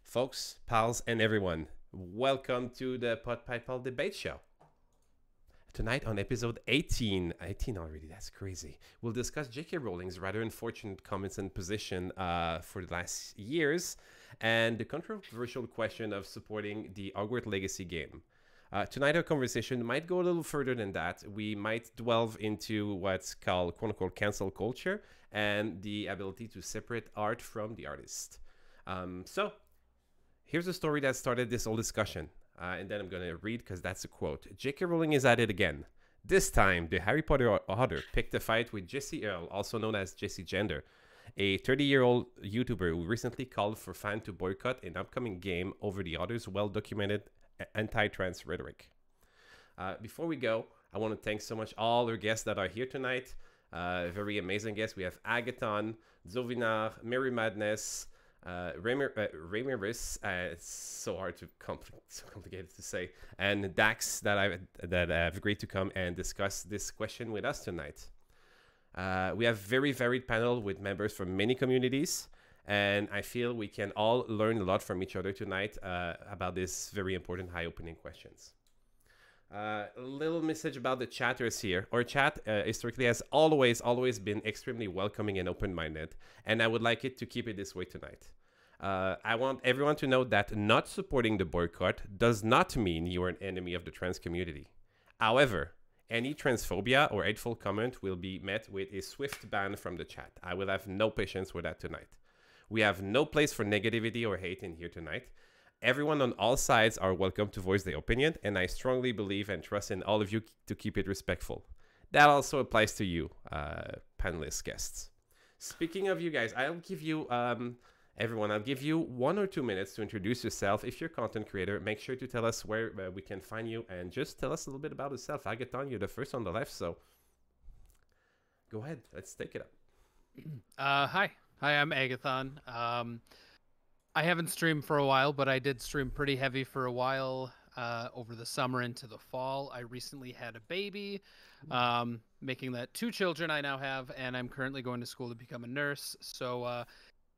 Folks, pals, and everyone, welcome to the Podpipe Debate Show. Tonight on episode 18 already, that's crazy, we'll discuss J.K. Rowling's rather unfortunate comments and position for the last years, and the controversial question of supporting the Hogwarts Legacy game. Tonight our conversation might go a little further than that. We might delve into what's called quote-unquote cancel culture and the ability to separate art from the artist. So here's a story that started this whole discussion. And then I'm going to read because that's a quote. J.K. Rowling is at it again. This time, the Harry Potter author picked a fight with Jessie Earl, also known as Jessie Gender, a 30-year-old YouTuber who recently called for fans to boycott an upcoming game over the author's well-documented anti-trans rhetoric. Before we go, I want to thank so much all our guests that are here tonight. Very amazing guests. We have Agathon, Dzovinar, Mary Madness, Ramirez, it's so hard to so complicated to say, and Dax that have agreed to come and discuss this question with us tonight. We have very varied panel with members from many communities, and I feel we can all learn a lot from each other tonight about this very important eye-opening questions. A little message about the chatters here. Our chat historically has always been extremely welcoming and open-minded, and I would like it to keep it this way tonight. I want everyone to know that not supporting the boycott does not mean you are an enemy of the trans community. However, any transphobia or hateful comment will be met with a swift ban from the chat. I will have no patience with that tonight. We have no place for negativity or hate in here tonight. Everyone on all sides are welcome to voice their opinion, and I strongly believe and trust in all of you to keep it respectful. That also applies to you, panelists, guests. Speaking of you guys, I'll give you, everyone, I'll give you 1 or 2 minutes to introduce yourself. If you're a content creator, make sure to tell us where we can find you, and just tell us a little bit about yourself. Agathon, you're the first on the left, so go ahead. Let's take it up. Hi, I'm Agathon. I haven't streamed for a while, but I did stream pretty heavy for a while over the summer into the fall. I recently had a baby, making that 2 children I now have, and I'm currently going to school to become a nurse. So,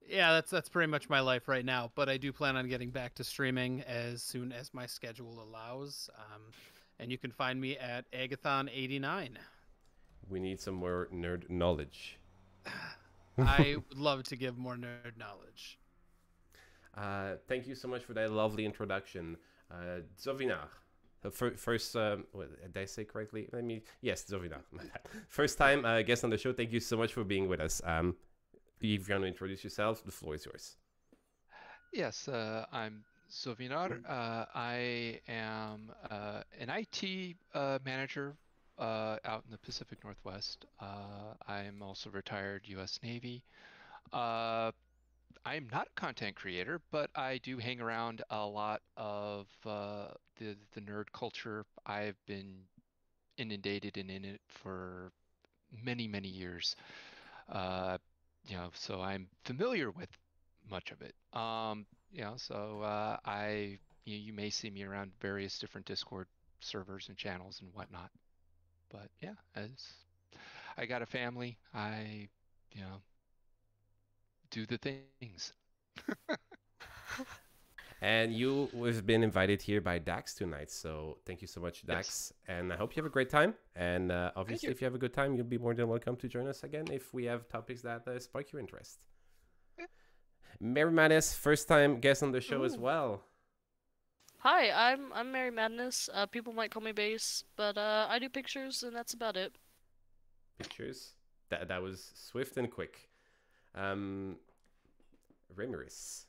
yeah, that's pretty much my life right now. But I do plan on getting back to streaming as soon as my schedule allows. And you can find me at Agathon89. We need some more nerd knowledge. I would love to give more nerd knowledge. Thank you so much for that lovely introduction. Dzovinar, first, did I say correctly? Yes, Dzovinar. First time guest on the show. Thank you so much for being with us. If you want to introduce yourself, the floor is yours. Yes, I'm Dzovinar. I am an IT manager out in the Pacific Northwest. I am also retired U.S. Navy. I'm not a content creator, but I do hang around a lot of the nerd culture. I've been inundated and in it for many years. So I'm familiar with much of it. You may see me around various different Discord servers and channels and whatnot. But yeah, as I got a family, I do the things. And you have been invited here by Dax tonight, so thank you so much, Dax. Yes. And I hope you have a great time. And obviously, if you have a good time, you'll be more than welcome to join us again if we have topics that spark your interest. Yeah. Mary Madness, first time guest on the show as well. Hi, I'm Mary Madness. People might call me Base, but I do pictures, and that's about it. Pictures? That was swift and quick. Ramirez.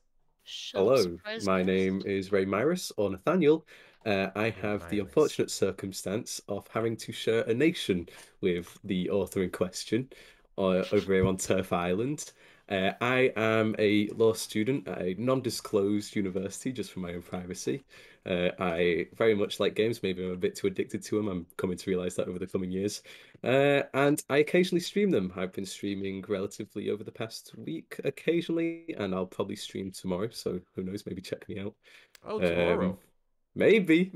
Hello, my name is Ramirez or Nathaniel. I have the unfortunate circumstance of having to share a nation with the author in question over here on Turf Island. I am a law student at a non-disclosed university just for my own privacy. I very much like games. Maybe I'm a bit too addicted to them. I'm coming to realize that over the coming years. And I occasionally stream them. I've been streaming relatively over the past week occasionally, and I'll probably stream tomorrow. So who knows? Maybe check me out. Oh, tomorrow. Maybe,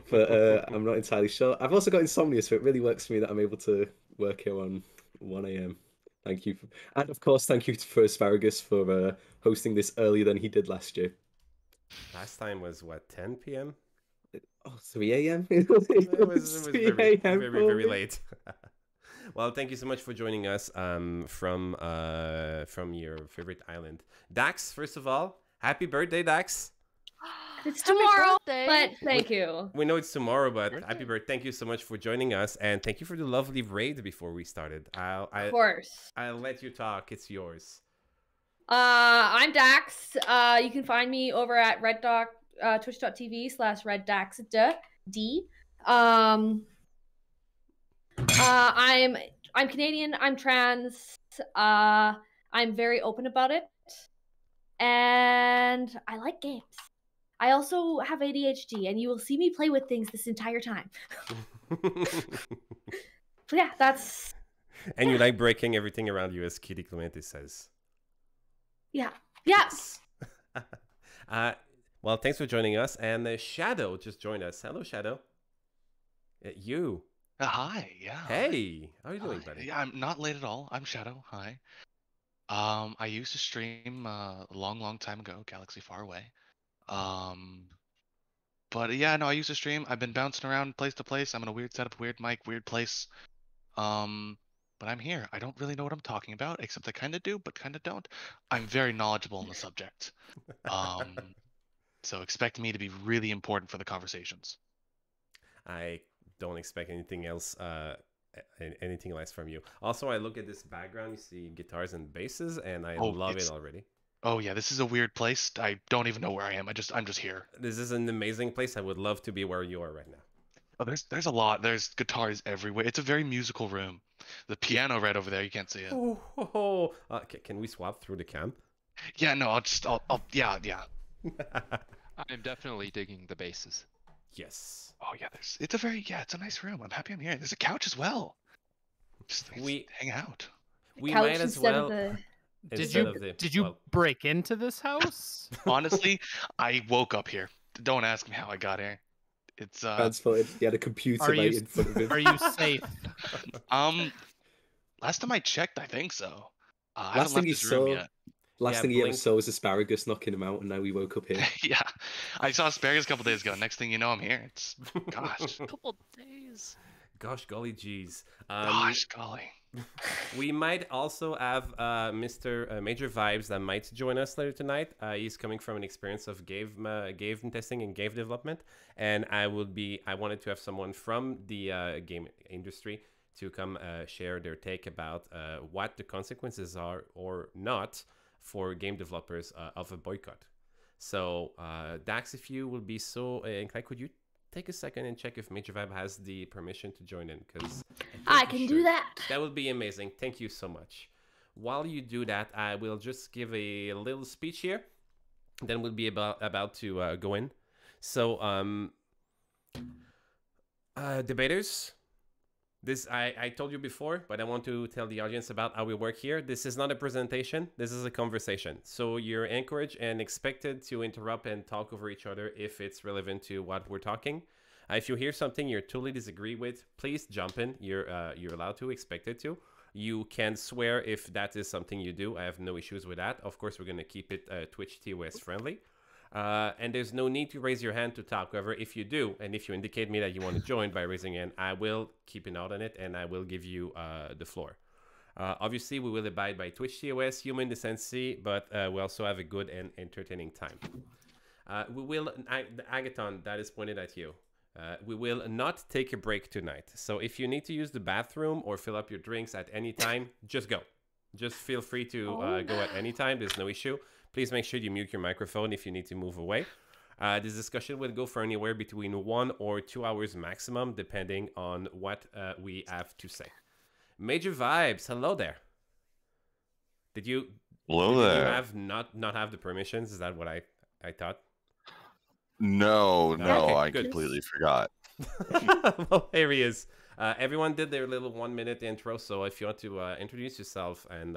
but I'm not entirely sure. I've also got insomnia, so it really works for me that I'm able to work here on 1 a.m. Thank you. And of course, thank you for Asparagus for hosting this earlier than he did last year. Last time was what, 10 p.m.? Oh, 3 a.m. It was 3 very, a.m. very, for very me. late. Well, thank you so much for joining us from your favorite island. Dax, first of all, happy birthday, Dax. It's Happy tomorrow, birthday. but thank you. We know it's tomorrow, but Birthday. happy birthday. Thank you so much for joining us, and thank you for the lovely raid before we started. Of course. I'll let you talk. It's yours. I'm Dax. You can find me over at twitch.tv/reddaxd. I'm Canadian. I'm trans. I'm very open about it, and I like games. I also have ADHD, and you will see me play with things this entire time. So yeah, that's. And you like breaking everything around you, as Kitty Clemente says. Yeah. Yes. Well, thanks for joining us. And Shadow just joined us. Hello, Shadow. You. Hi, yeah. Hey, how are you doing, buddy? Yeah, I'm not late at all. I'm Shadow. Hi. I used to stream a long time ago, Galaxy Far Away. But yeah, no, I used to stream. I've been bouncing around place to place. I'm in a weird setup, weird mic, weird place. But I'm here. I don't really know what I'm talking about, except I kind of do, but kind of don't. I'm very knowledgeable in the subject. So expect me to be really important for the conversations. I don't expect anything else from you. Also, I look at this background, you see guitars and basses, and I love it already. Oh yeah, this is a weird place. I don't even know where I am. I'm just here. This is an amazing place. I would love to be where you are right now. Oh, there's a lot. There's guitars everywhere. It's a very musical room. The piano right over there, you can't see it. Can we swap through the cam? Yeah, no, yeah. I'm definitely digging the basses. Yes. Oh yeah, it's a nice room. I'm happy I'm here. There's a couch as well. Just hang out. We Couch might as instead well. of the... Did you break into this house? Honestly, I woke up here. Don't ask me how I got here. It's Transported. He had a computer mate in front of him. Are you safe? Last time I checked, I think so. I Last haven't thing left he this room saw. yet. Last thing he ever saw was Asparagus knocking him out, and now he woke up here. Yeah, I saw Asparagus a couple days ago. Next thing you know, I'm here. It's gosh. Couple days. Gosh golly geez. Gosh golly. We might also have Mr. Major Vibes that might join us later tonight. He's coming from an experience of game testing and game development, and I wanted to have someone from the game industry to come share their take about what the consequences are or not for game developers of a boycott. So Dax, if you will be so inclined, could you take a second and check if Major Vibe has the permission to join in? Because I can do that. That would be amazing. Thank you so much. While you do that, I will just give a little speech here. Then we'll be about to go in. So, debaters, this I told you before, but I want to tell the audience about how we work here. This is not a presentation. This is a conversation. So you're encouraged and expected to interrupt and talk over each other if it's relevant to what we're talking. If you hear something you totally disagree with, please jump in. You're allowed to, expected to. You can swear if that is something you do. I have no issues with that. Of course, we're going to keep it Twitch TOS friendly. And there's no need to raise your hand to talk. However, if you do, and if you indicate me that you want to join by raising your hand, I will keep a note on it and I will give you the floor. Obviously, we will abide by Twitch TOS, human decency, but we also have a good and entertaining time. We will, Agathon, that is pointed at you. We will not take a break tonight. So if you need to use the bathroom or fill up your drinks at any time, just go. Just feel free to go at any time. There's no issue. Please make sure you mute your microphone if you need to move away. This discussion will go for anywhere between 1 or 2 hours maximum, depending on what we have to say. Major Vibes, hello there. Did you have not have the permissions? Is that what I thought? No, Okay, I good. completely forgot. Well, here he is. Everyone did their little 1-minute intro, so if you want to introduce yourself and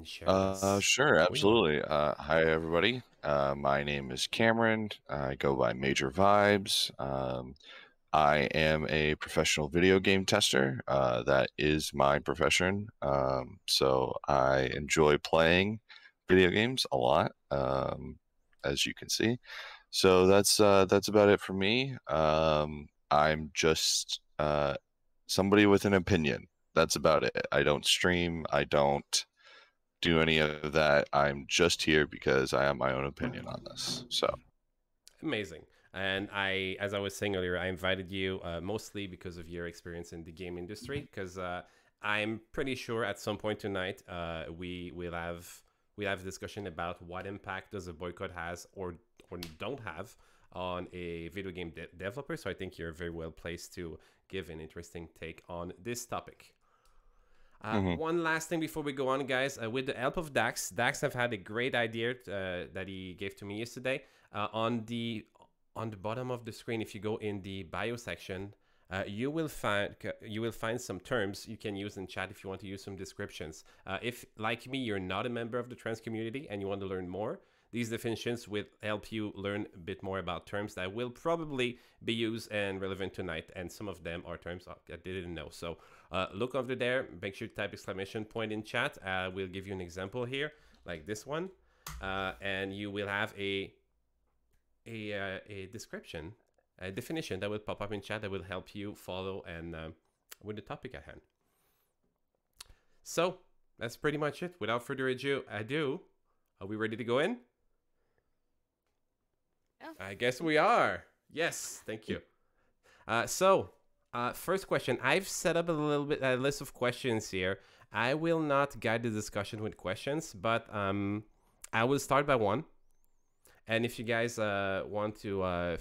share. Sure, absolutely. Hi, everybody. My name is Cameron. I go by Major Vibes. I am a professional video game tester. That is my profession. So I enjoy playing video games a lot. as you can see. So that's about it for me. I'm just somebody with an opinion. That's about it. I don't stream. I don't do any of that. I'm just here because I have my own opinion on this. So amazing. And as I was saying earlier, I invited you mostly because of your experience in the game industry. Because I'm pretty sure at some point tonight we'll have a discussion about what impact does a boycott has or don't have on a video game developer. So I think you're very well placed to give an interesting take on this topic. One last thing before we go on, guys. With the help of Dax have had a great idea that he gave to me yesterday. On the bottom of the screen, if you go in the bio section, you will find some terms you can use in chat if you want to use some descriptions. If, like me, you're not a member of the trans community and you want to learn more, these definitions will help you learn a bit more about terms that will probably be used and relevant tonight. And some of them are terms I didn't know. So look over there. Make sure to type exclamation point in chat. We'll give you an example here, like this one. And you will have a description, a definition that will pop up in chat that will help you follow and with the topic at hand. So that's pretty much it. Without further ado, are we ready to go in? Yeah. I guess we are. Yes, thank you. First question. I've set up a list of questions here. I will not guide the discussion with questions, but I will start by one. And if you guys want to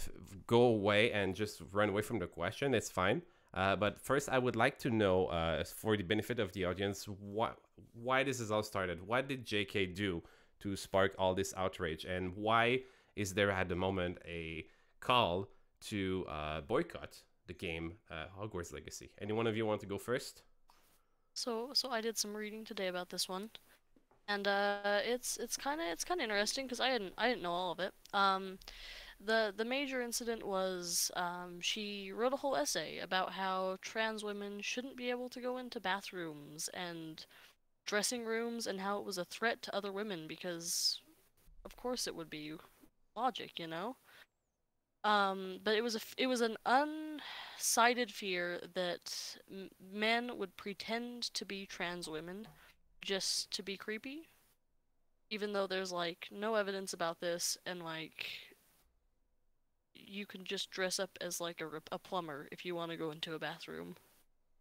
go away and just run away from the question, it's fine. But first, I would like to know, for the benefit of the audience, why this is all started. What did JK do to spark all this outrage? And why is there at the moment a call to boycott the game Hogwarts Legacy? Any one of you want to go first? So I did some reading today about this one, and it's kind of interesting because I didn't know all of it. The major incident was she wrote a whole essay about how trans women shouldn't be able to go into bathrooms and dressing rooms, and how it was a threat to other women because, of course, it would be logic, you know. But it was an unsighted fear that men would pretend to be trans women just to be creepy, even though there's like no evidence about this, and like you can just dress up as like a plumber if you want to go into a bathroom.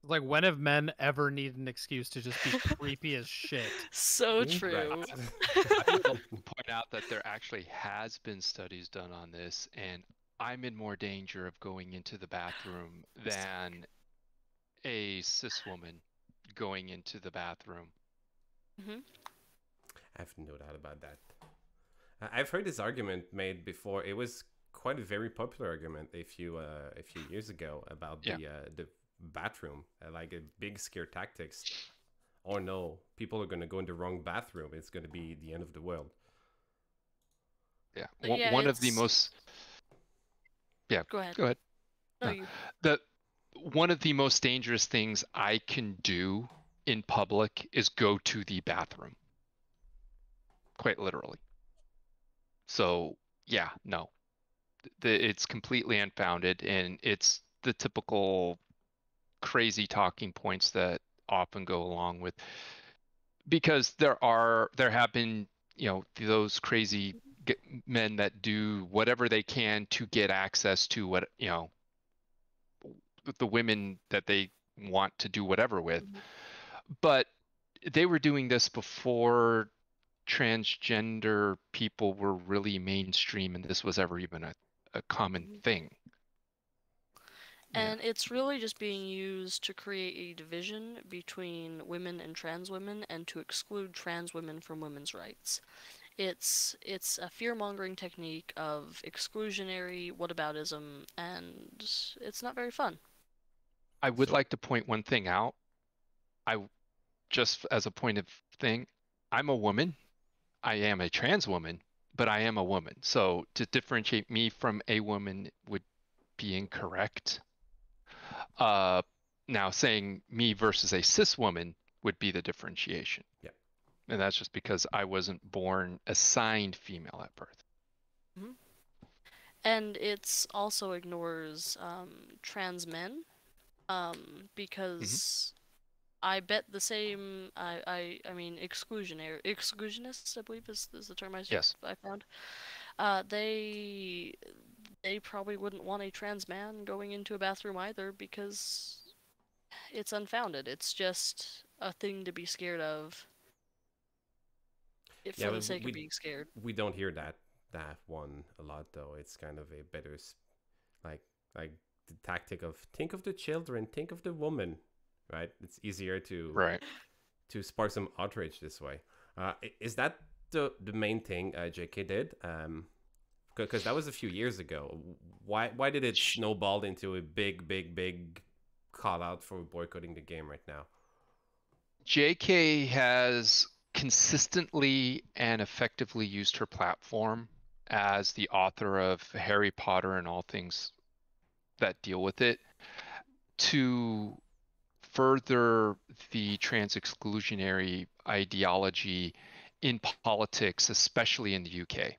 Like, when have men ever needed an excuse to just be creepy as shit? So true. Right. I will point out that there actually has been studies done on this, and I'm in more danger of going into the bathroom than a cis woman going into the bathroom. Mm-hmm. I have no doubt about that. I've heard this argument made before. It was quite a very popular argument a few years ago about the bathroom, like a big scare tactics. Or no, people are going to go in the wrong bathroom. It's going to be the end of the world. Yeah, Yeah, one of the most. Yeah, Go ahead. Go ahead. No, No. One of the most dangerous things I can do in public is go to the bathroom. Quite literally. So yeah, no, it's completely unfounded, and it's the typical crazy talking points that often go along with, because there have been, you know, those crazy men that do whatever they can to get access to what, you know, the women that they want to do whatever with. But they were doing this before transgender people were really mainstream, and this was ever even a common thing. And it's really just being used to create a division between women and trans women, and to exclude trans women from women's rights. It's a fear-mongering technique of exclusionary whataboutism, and it's not very fun. I would like to point one thing out. Just as a point of thing, I'm a woman. I am a trans woman, but I am a woman. So to differentiate me from a woman would be incorrect. Now saying me versus a cis woman would be the differentiation. Yeah. And that's just because I wasn't born assigned female at birth. Mhm. And it's also ignores trans men, because I bet the same. I mean, exclusionists, I believe is the term Yes. I found. They probably wouldn't want a trans man going into a bathroom either, because it's unfounded. It's just a thing to be scared of, Yeah, for the but sake of being scared. we don't hear that one a lot though. It's kind of a better like like the tactic of think of the children, think of the woman, right? It's easier Right. to spark some outrage this way. Is that the main thing JK did? Because that was a few years ago. Why did it snowball into a big call out for boycotting the game right now? JK has consistently and effectively used her platform as the author of Harry Potter and all things that deal with it to further the trans exclusionary ideology in politics, especially in the UK.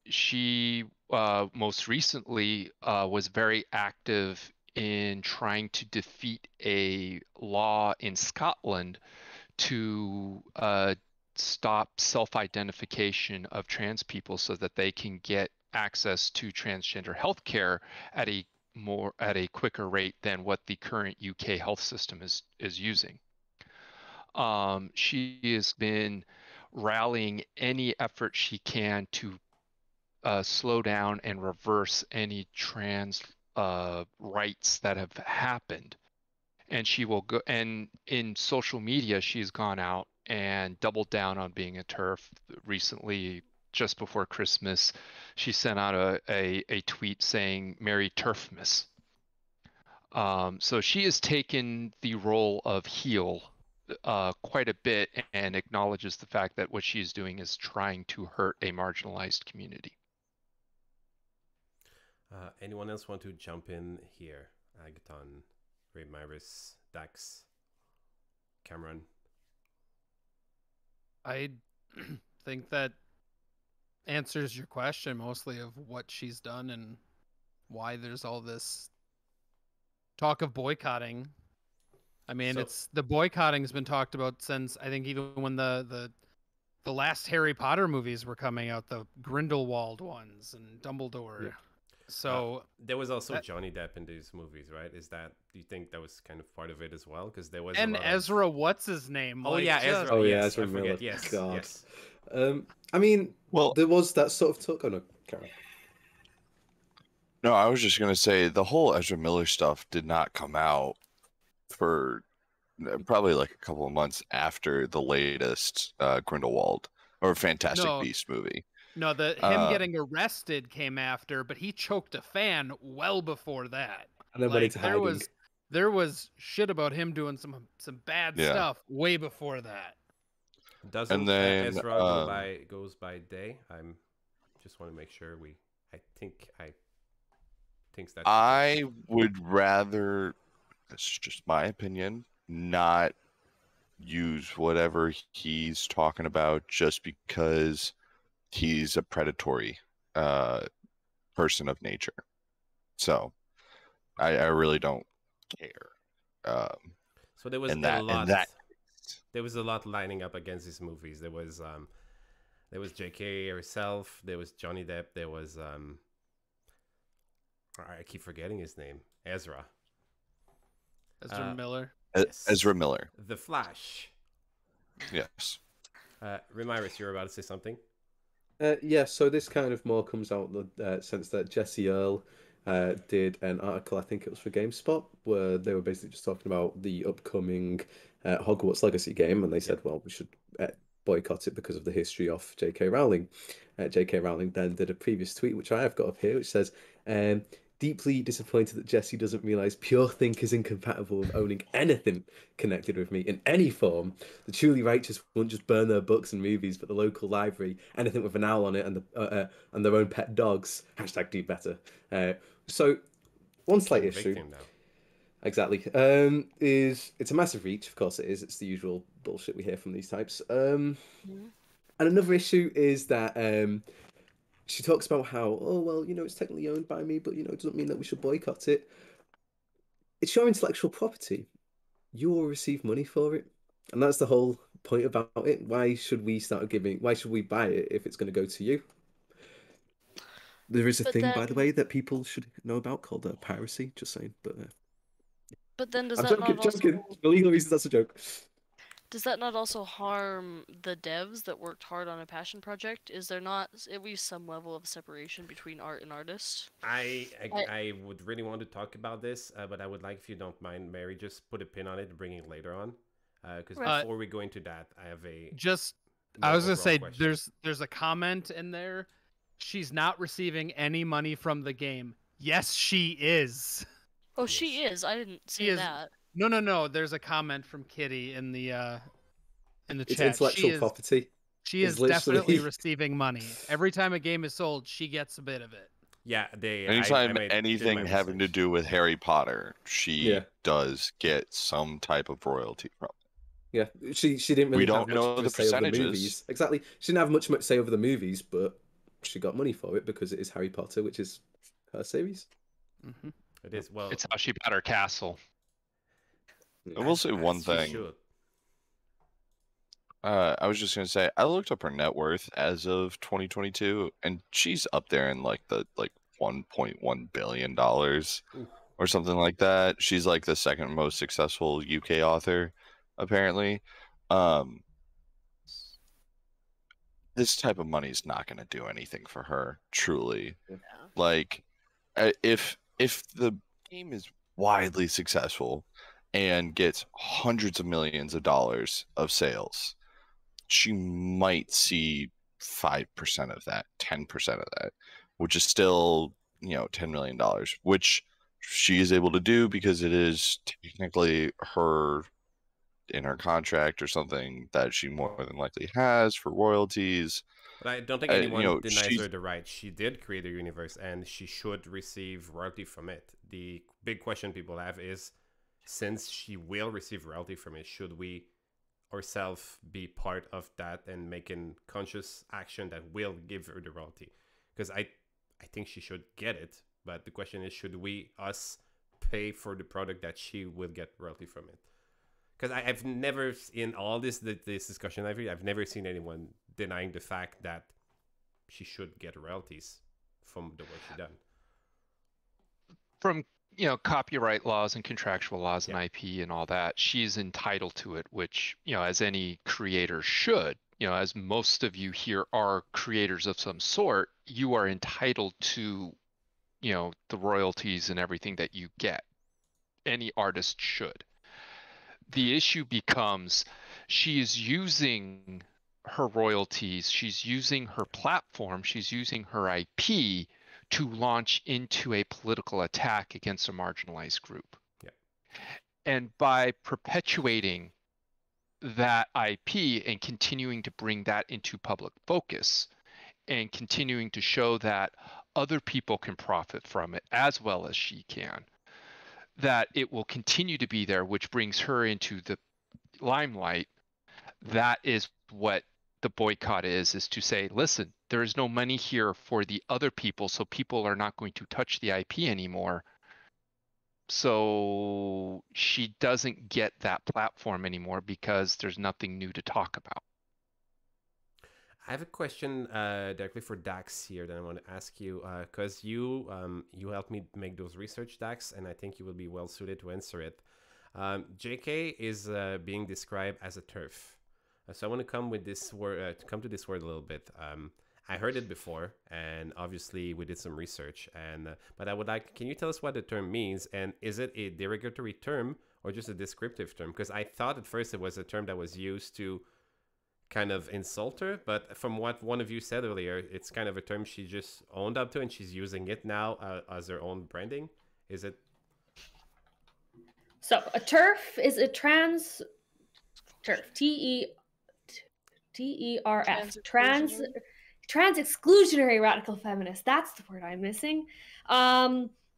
She most recently was very active in trying to defeat a law in Scotland to stop self-identification of trans people so that they can get access to transgender healthcare at a quicker rate than what the current UK health system is using. She has been rallying any effort she can to slow down and reverse any trans rights that have happened. And she will go, and in social media, she's gone out and doubled down on being a TERF. Recently, just before Christmas, she sent out a tweet saying Merry Turfmas. So she has taken the role of heel quite a bit and acknowledges the fact that what she's doing is trying to hurt a marginalized community. Anyone else want to jump in here? Agathon, Ray Myris, Dax, Cameron. I think that answers your question mostly of what she's done and why there's all this talk of boycotting. I mean, it's the boycotting has been talked about since I think even when the last Harry Potter movies were coming out, the Grindelwald ones and Dumbledore. Yeah. So there was also Johnny Depp in these movies, right? Do you think that was kind of part of it as well? Because there was Ezra, what's his name? Oh yeah, Ezra. Oh yeah, yes, Ezra Miller. Yes, God. Yes. I mean, well, there was that sort of talk on a camera. No, I was just gonna say the whole Ezra Miller stuff did not come out for probably like a couple of months after the latest Grindelwald or Fantastic Beast movie. No, him getting arrested came after, but he choked a fan well before that. And then went into hiding. There was shit about him doing some bad stuff way before that. Doesn't Ezra goes by day? I'm just want to make sure I think that I would rather, that's just my opinion, not use whatever he's talking about just because he's a predatory person of nature. So I really don't care. So there was there was a lot lining up against these movies. There was JK herself, there was Johnny Depp, there was I keep forgetting his name. Ezra Miller. Yes. Ezra Miller. The Flash. Yes. Remiris, you were about to say something? Yeah, so this kind of more comes out in the sense that Jessie Earl did an article, I think it was for GameSpot, where they were basically just talking about the upcoming Hogwarts Legacy game, and they said, well, we should boycott it because of the history of J.K. Rowling. J.K. Rowling then did a previous tweet, which I have got up here, which says, deeply disappointed that Jessie doesn't realise pure think is incompatible with owning anything connected with me in any form. The truly righteous won't just burn their books and movies, but the local library, anything with an owl on it, and their own pet dogs. # do better. So one slight issue. Exactly. It's a massive reach, of course it is. It's the usual bullshit we hear from these types. And another issue is that she talks about how, oh, well, it's technically owned by me, but, it doesn't mean that we should boycott it. It's your intellectual property. You will receive money for it. And that's the whole point about it. Why should we buy it if it's going to go to you? There is a thing, by the way, that people should know about called piracy, just saying. But then I'm joking. For legal reasons, that's a joke. Does that not also harm the devs that worked hard on a passion project? Is there not at least some level of separation between art and artist? I would really want to talk about this, but I would like, if you don't mind, Mary, just put a pin on it and bring it later on. Because before we go into that, I have I was going to say, question. There's a comment in there. She's not receiving any money from the game. Yes, she is. Oh, yes. She is. I didn't see that. No. There's a comment from Kitty in the chat. It's intellectual property. She is definitely receiving money. Every time a game is sold, she gets a bit of it. Yeah, anytime anything having to do with Harry Potter, she does get some type of royalty from it. Yeah, she didn't really have much to say over the movies. Exactly, she didn't have much say over the movies, but she got money for it because it is Harry Potter, which is her series. Mm-hmm. It is. Well, it's how she bought her castle. I will say one thing. I was just gonna say, I looked up her net worth as of 2022, and she's up there in like the $1.1 billion or something like that. She's like the second most successful UK author, apparently. This type of money is not gonna do anything for her, truly. Yeah. Like, if the game is widely successful and gets hundreds of millions of dollars of sales, she might see 5% of that, 10% of that, which is still, $10 million, which she is able to do because it is technically in her contract or something that she more than likely has for royalties. But I don't think anyone denies her the right. She did create a universe and she should receive royalty from it. The big question people have is, since she will receive royalty from it, should we ourselves be part of that and making conscious action that will give her the royalty? Because I think she should get it, but the question is, should us pay for the product that she will get royalty from it? Because I've never, in all this discussion I've never seen anyone denying the fact that she should get royalties from the work she done. From copyright laws and contractual laws and IP and all that, she's entitled to it, which, as any creator should. As most of you here are creators of some sort, you are entitled to, the royalties and everything that you get. Any artist should. The issue becomes, she is using her royalties, she's using her platform, she's using her IP to launch into a political attack against a marginalized group. Yeah. And by perpetuating that IP and continuing to bring that into public focus and continuing to show that other people can profit from it as well as she can, that it will continue to be there, which brings her into the limelight. That is what the boycott is to say, listen, there is no money here for the other people, so people are not going to touch the IP anymore. So she doesn't get that platform anymore because there's nothing new to talk about. I have a question directly for Dax here that I want to ask you, because you helped me make those research, Dax, and I think you will be well suited to answer it. JK is being described as a TERF. So I want to come with this word, to this word a little bit. I heard it before, and obviously we did some research. But I would like, can you tell us what the term means, and is it a derogatory term or just a descriptive term? Because I thought at first it was a term that was used to kind of insult her, but from what one of you said earlier, it's kind of a term she just owned up to, and she's using it now as her own branding. Is it? So a TERF is a trans TERF, T-E-R-F, trans exclusionary radical feminist. That's the word I'm missing.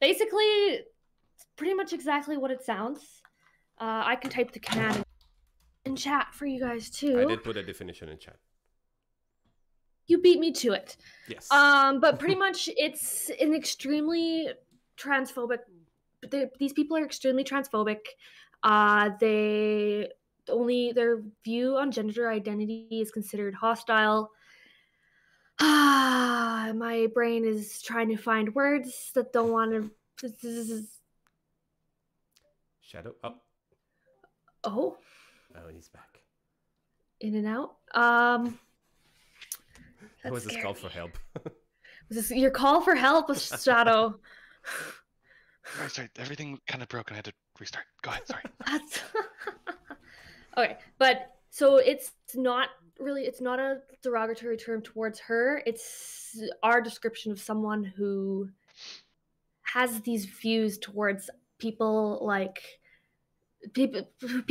Basically, it's pretty much exactly what it sounds. I can type the command in chat for you guys too. I did put a definition in chat. You beat me to it. Yes. But pretty much it's an extremely transphobic. These people are extremely transphobic. Their view on gender identity is considered hostile. My brain is trying to find words that don't want to. Shadow up. Oh. Oh, and he's back. In and out. That was his call for help. Was this your call for help, Shadow? Sorry, everything kind of broke and I had to restart. Go ahead, sorry. Okay, but so it's not a derogatory term towards her. It's our description of someone who has these views towards people like people who.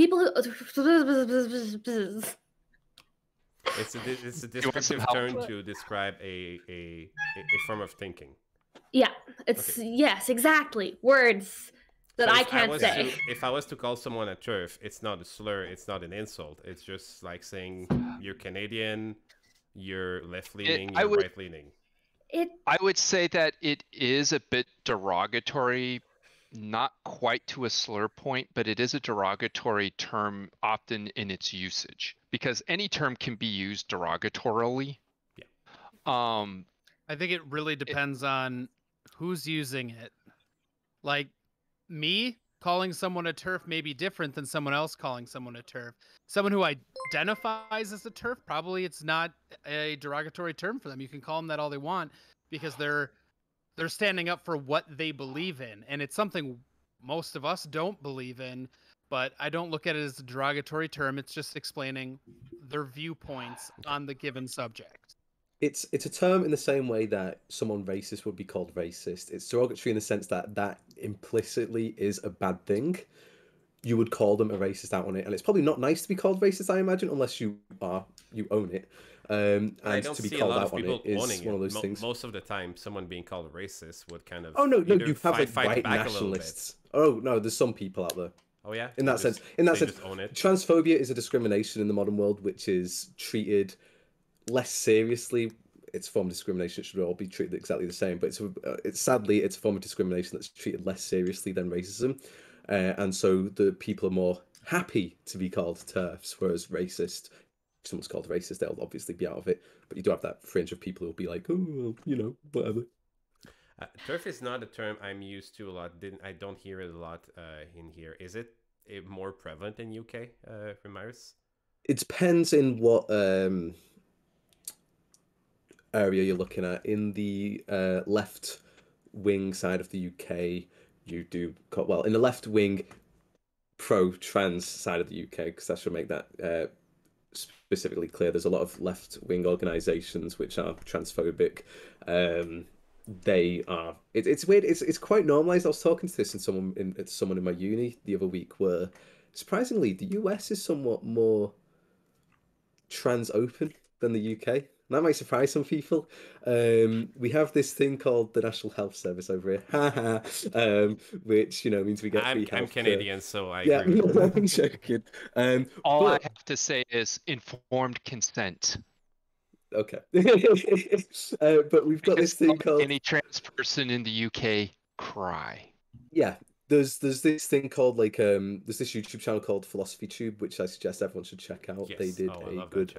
It's a descriptive term to describe a form of thinking. Yeah, it's okay. Yes, exactly. Words that I can't say. If I was to call someone a TERF, it's not a slur, it's not an insult. It's just like saying you're Canadian, you're left-leaning, you're right-leaning. I would say that it is a bit derogatory, not quite to a slur point, but it is a derogatory term often in its usage, because any term can be used derogatorily. Yeah. I think it really depends on who's using it. Like, me calling someone a TERF may be different than someone else calling someone a TERF. Someone who identifies as a TERF, probably it's not a derogatory term for them. You can call them that all they want because they're standing up for what they believe in. And it's something most of us don't believe in, but I don't look at it as a derogatory term. It's just explaining their viewpoints on the given subject. It's a term in the same way that someone racist would be called racist. It's derogatory in the sense that implicitly is a bad thing. You would call them a racist out on it, and it's probably not nice to be called racist, I imagine, unless you own it. And I don't to be see called a lot out of on people it is owning one of it. those things. Most of the time, someone being called racist would kind of you have like white back nationalists. Oh no, there's some people out there. Oh yeah. In that sense, transphobia is a discrimination in the modern world, which is treated less seriously. It's a form of discrimination. It should all be treated exactly the same, but sadly it's a form of discrimination that's treated less seriously than racism, and so the people are more happy to be called TERFs, whereas racist, if someone's called racist, they'll obviously be out of it. But you do have that fringe of people who'll be like, oh, well, whatever. TERF is not a term I'm used to a lot. I don't hear it a lot in here. Is it more prevalent in UK, Ramiris? It depends in what area you're looking at. In the left wing side of the UK, you do in the left wing pro-trans side of the UK, because that should make that specifically clear. There's a lot of left-wing organisations which are transphobic. They are. It's weird. It's quite normalised. I was talking to someone in my uni the other week, where surprisingly the US is somewhat more trans open than the UK. That might surprise some people. We have this thing called the National Health Service over here, which means we get free health. I'm Canadian, so I agree. Yeah, I'm joking. All I have to say is informed consent. Okay, but we've got this thing called any trans person in the UK cry. Yeah. There's this thing called there's this YouTube channel called Philosophy Tube, which I suggest everyone should check out. Yes. They did a good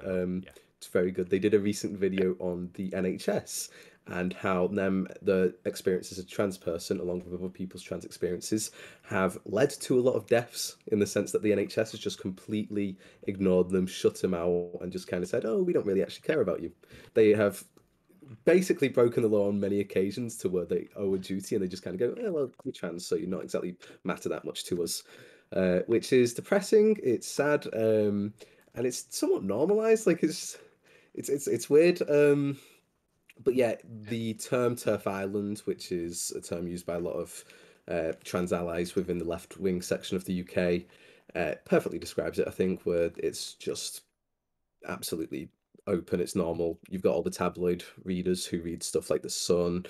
It's very good. They did a recent video on the NHS and how the experiences of a trans person, along with other people's trans experiences, have led to a lot of deaths, in the sense that the NHS has just completely ignored them, shut them out, and just kind of said, oh, we don't really actually care about you. They have basically broken the law on many occasions to where they owe a duty, and they just kind of go, oh, well, you're trans, so you're not exactly matter that much to us, which is depressing. It's sad, and it's somewhat normalized. It's weird. But yeah, the term TERF Island, which is a term used by a lot of trans allies within the left-wing section of the UK, perfectly describes it, I think, where it's just absolutely open, it's normal. You've got all the tabloid readers who read stuff like The Sun,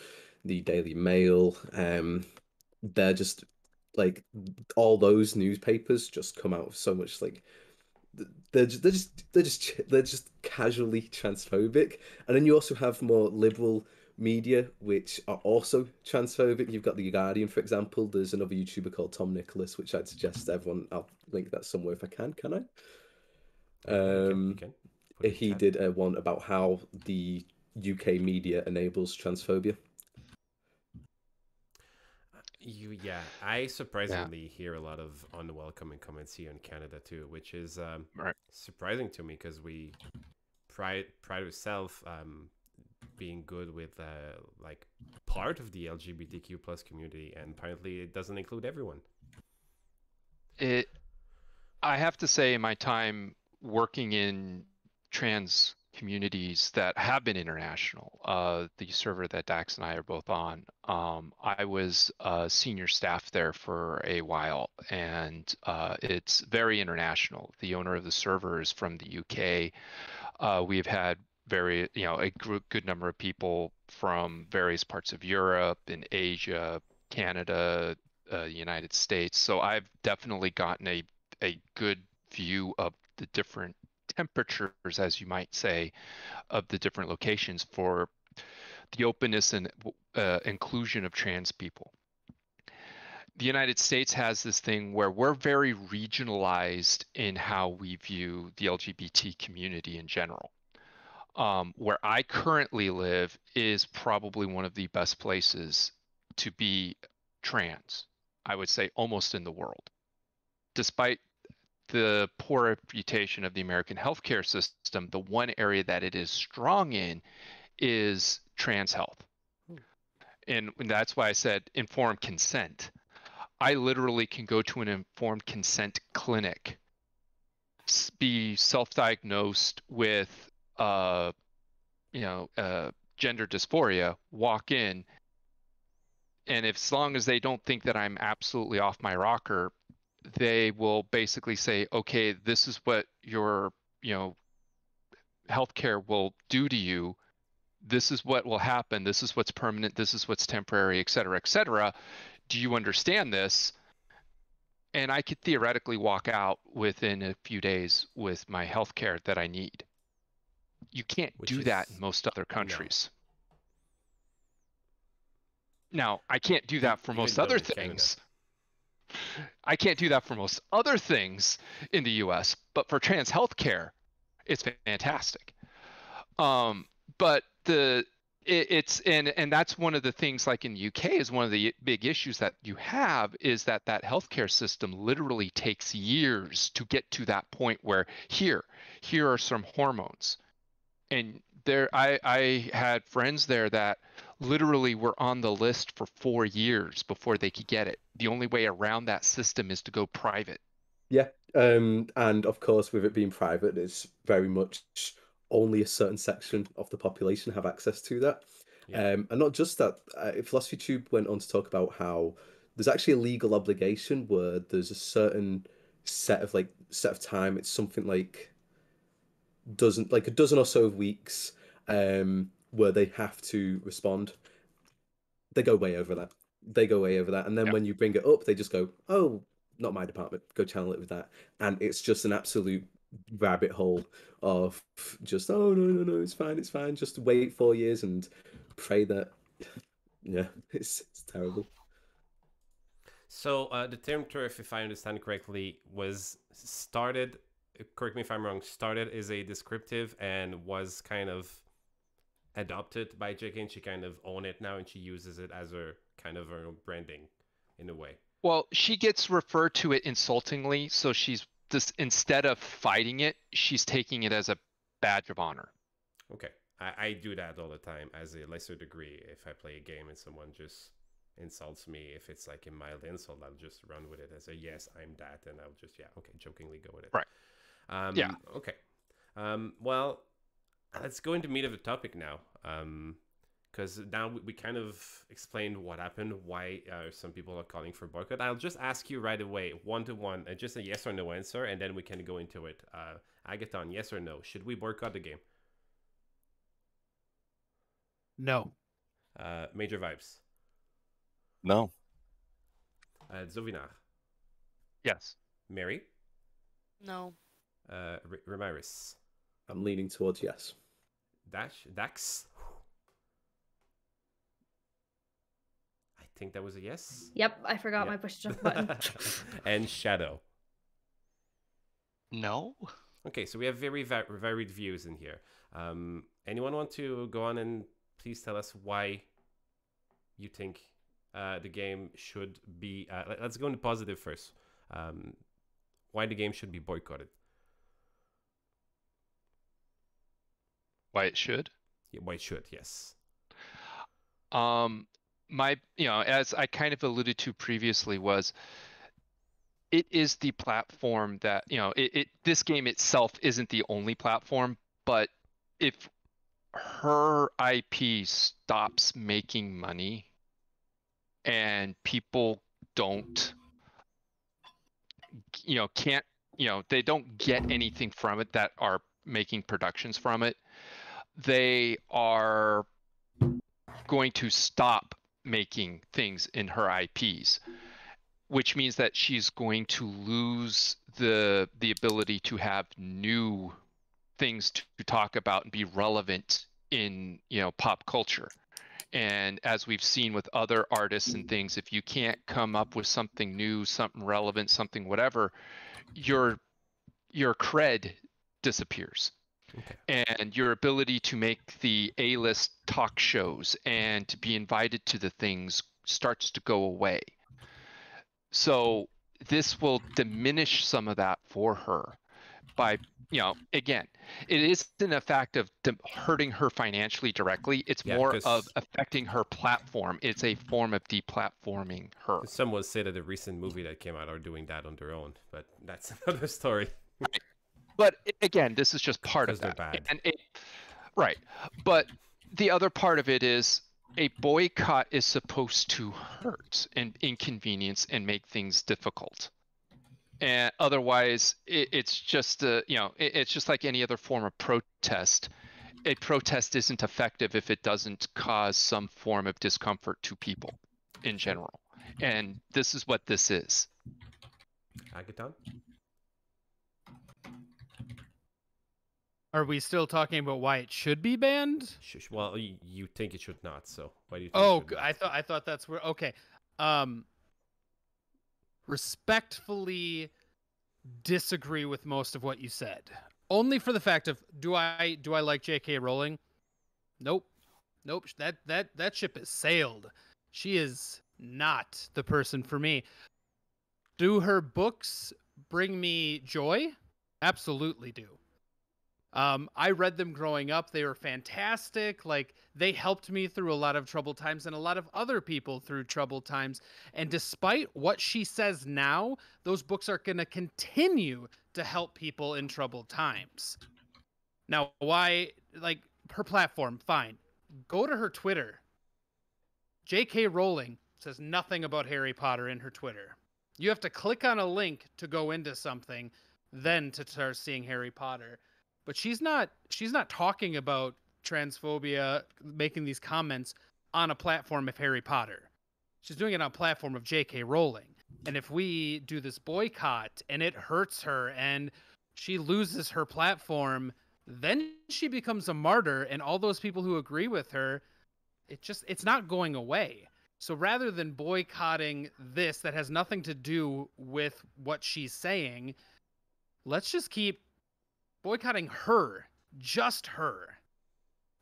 the Daily Mail. They're just all those newspapers just come out with so much they're just casually transphobic. And then you also have more liberal media which are also transphobic. You've got The Guardian, for example. There's another YouTuber called Tom Nicholas, which I'd suggest everyone. I'll link that somewhere if I can. Can I? You can. He did one about how the UK media enables transphobia. Yeah, I surprisingly hear a lot of unwelcoming comments here in Canada too, which is surprising to me because we pride ourselves being good with like part of the LGBTQ plus community, and apparently it doesn't include everyone. I have to say, in my time working in trans communities that have been international, the server that Dax and I are both on, I was senior staff there for a while, and it's very international. The owner of the server is from the UK. We've had a good number of people from various parts of Europe and Asia, Canada, the United States. So I've definitely gotten a good view of the different temperatures, as you might say, of the different locations for the openness and inclusion of trans people. The United States has this thing where we're very regionalized in how we view the LGBT community in general. Where I currently live is probably one of the best places to be trans, I would say almost in the world. Despite the poor reputation of the American healthcare system, the one area that it is strong in is trans health. And that's why I said informed consent. I literally can go to an informed consent clinic, be self-diagnosed with gender dysphoria, walk in, and as long as they don't think that I'm absolutely off my rocker, they will basically say, okay, this is what your healthcare will do to you. This is what will happen. This is what's permanent. This is what's temporary, et cetera, et cetera. Do you understand this? And I could theoretically walk out within a few days with my healthcare that I need. You can't do that in most other countries. Now, I can't do that for most other things. I can't do that for most other things in the US, but for trans healthcare, it's fantastic. But and that's one of the things, like in the UK, is one of the big issues that you have is that healthcare system literally takes years to get to that point where here are some hormones. And there, I had friends there that literally were on the list for 4 years before they could get it. The only way around that system is to go private. Yeah, and of course, with it being private, it's very much only a certain section of the population have access to that. Yeah. And not just that, Philosophy Tube went on to talk about how there's actually a legal obligation where there's a certain set of time. It's something like a dozen or so of weeks where they have to respond. They go way over that. And then when you bring it up, they just go, oh, not my department. Go channel it with that. And it's just an absolute rabbit hole of just, oh, no, it's fine. Just wait 4 years and pray that, it's terrible. So the term TERF, if I understand correctly, was started, correct me if I'm wrong, started as a descriptive and was kind of adopted by JK, and she kind of own it now, and she uses it as her kind of her branding in a way. Well, she gets referred to it insultingly, so she's just, instead of fighting it, she's taking it as a badge of honor. Okay. I do that all the time as a lesser degree. If I play a game and someone just insults me, if it's like a mild insult, I'll just run with it as a yes, I'm that, and I'll just jokingly go with it. Right. Okay. Well, let's go into meat of the topic now. Because now we kind of explained what happened, why some people are calling for boycott. I'll just ask you right away, 1-to-1, just a yes or no answer, and then we can go into it. Agathon, yes or no? Should we boycott the game? No. Major Vibes? No. Dzovinar? Yes. Mary? No. Ramirez. I'm leaning towards yes. Dax. I think that was a yes. Yep, I forgot my push to talk button. And Shadow. No. Okay, so we have very varied views in here. Anyone want to go on and please tell us why you think the game should be... let's go into positive first. Why the game should be boycotted. Why it should? Yeah, why it should, yes. As I kind of alluded to previously, was it is the platform that, this game itself isn't the only platform, but if her IP stops making money and people don't, they don't get anything from it that are making productions from it, they are going to stop making things in her IPs, which means that she's going to lose the ability to have new things to talk about and be relevant in pop culture. And as we've seen with other artists and things, if you can't come up with something new, something relevant, something whatever, your cred disappears. Okay. And your ability to make the A-list talk shows and to be invited to the things starts to go away. So this will diminish some of that for her by, again, it isn't a fact of hurting her financially directly. It's more of affecting her platform. It's a form of deplatforming her. Some will say that the recent movie that came out are doing that on their own, but that's another story. Right. But again, this is just part of that. Bad. Right. But the other part of it is a boycott is supposed to hurt and inconvenience and make things difficult. And otherwise, it's just it's just like any other form of protest. A protest isn't effective if it doesn't cause some form of discomfort to people in general. And this is what this is. Agaton? Are we still talking about why it should be banned? Well, you think it should not, so why do you think it should not? I thought that's where... Okay. Respectfully disagree with most of what you said. Only for the fact of, do I like J.K. Rowling? Nope. That ship has sailed. She is not the person for me. Do her books bring me joy? Absolutely do. I read them growing up. They were fantastic. Like, they helped me through a lot of troubled times and a lot of other people through troubled times. And despite what she says now, those books are going to continue to help people in troubled times. Now, why, like, her platform, fine. Go to her Twitter. J.K. Rowling says nothing about Harry Potter in her Twitter. You have to click on a link to go into something, then to start seeing Harry Potter. But she's not talking about transphobia, making these comments on a platform of Harry Potter. She's doing it on a platform of J.K. Rowling. And if we do this boycott and it hurts her and she loses her platform, then she becomes a martyr, and all those people who agree with her, it's not going away. So rather than boycotting this that has nothing to do with what she's saying, let's just keep boycotting her, just her,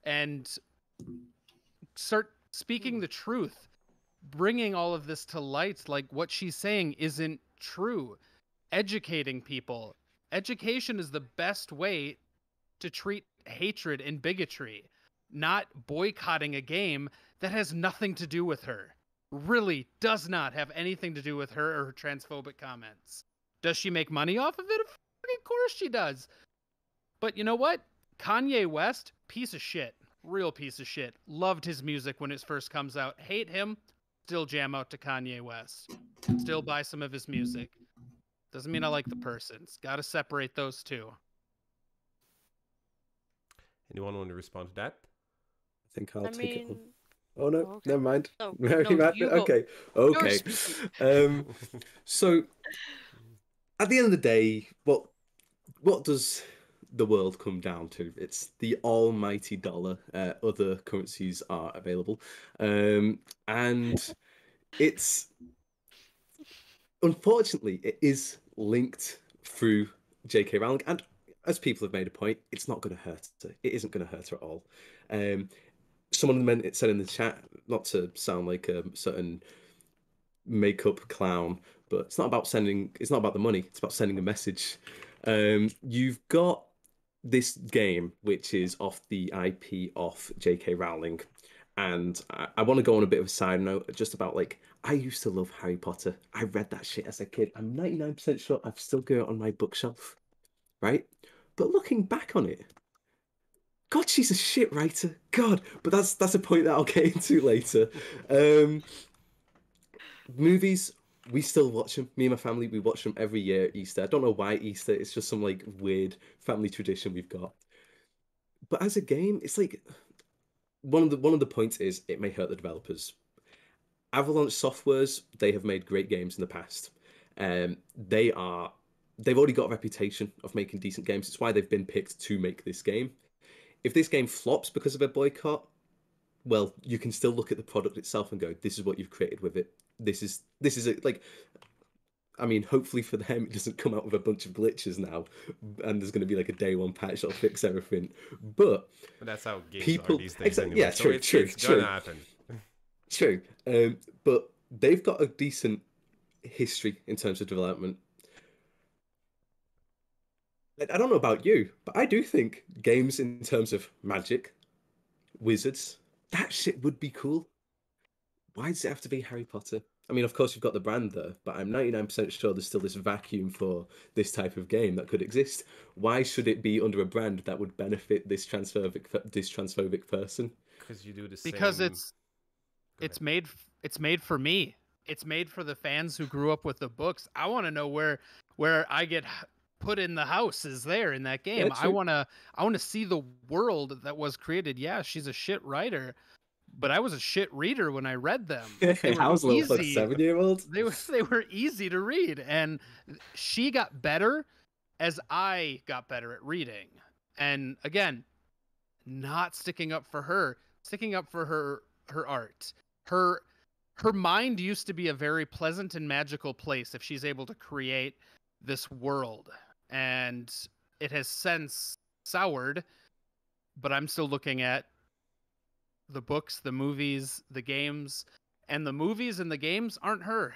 and start speaking the truth, bringing all of this to light. Like, what she's saying isn't true. Educating people. Education is the best way to treat hatred and bigotry, not boycotting a game that has nothing to do with her. Really does not have anything to do with her or her transphobic comments. Does she make money off of it? Of course she does. But you know what? Kanye West, piece of shit. Real piece of shit. Loved his music when it first comes out. Hate him. Still jam out to Kanye West. Still buy some of his music. Doesn't mean I like the person. Got to separate those two. Anyone want to respond to that? I think I'll take it on. Oh no, okay. Never mind. No, Okay. So at the end of the day, well, what does the world come down to? It's the almighty dollar. Other currencies are available, and it's unfortunately it is linked through J.K. Rowling, and as people have made a point, it's not going to hurt her. It isn't going to hurt her at all. Someone said in the chat, not to sound like a certain makeup clown, but it's not about sending. It's not about the money. It's about sending a message. You've got this game which is off the IP of J.K. Rowling, and I want to go on a bit of a side note just about like I used to love Harry Potter. I read that shit as a kid. I'm 99% sure I've still got it on my bookshelf, right? But looking back on it, God, she's a shit writer. God, but that's a point that I'll get into later. Movies, we still watch them. Me and my family, we watch them every year at Easter. I don't know why Easter. It's just some like weird family tradition we've got. But as a game, it's like one of the points is it may hurt the developers. Avalanche Softwares, they have made great games in the past. They've already got a reputation of making decent games. It's why they've been picked to make this game. If this game flops because of a boycott, well, you can still look at the product itself and go, this is what you've created with it. This is like, I mean, hopefully for them, it doesn't come out with a bunch of glitches now, and there's going to be like a day one patch that'll fix everything. But that's how games people, are these days. exactly, Anyway. yeah, So true, it's gonna happen. True. But they've got a decent history in terms of development. I don't know about you, but I do think games in terms of magic, wizards, that shit would be cool. Why does it have to be Harry Potter? I mean, of course, you've got the brand there, but I'm 99% sure there's still this vacuum for this type of game that could exist. Why should it be under a brand that would benefit this transphobic person? Because you do the same. Because it's made for me. It's made for the fans who grew up with the books. I want to know where I get put in the house is there in that game. I want to see the world that was created. Yeah, she's a shit writer, but I was a shit reader when I read them. I was a little 7-year-old. They were easy to read, and she got better as I got better at reading. And again, not sticking up for her, sticking up for her art. Her mind used to be a very pleasant and magical place if she's able to create this world, and it has since soured, but I'm still looking at the books, the movies, the games, and the movies and the games aren't her.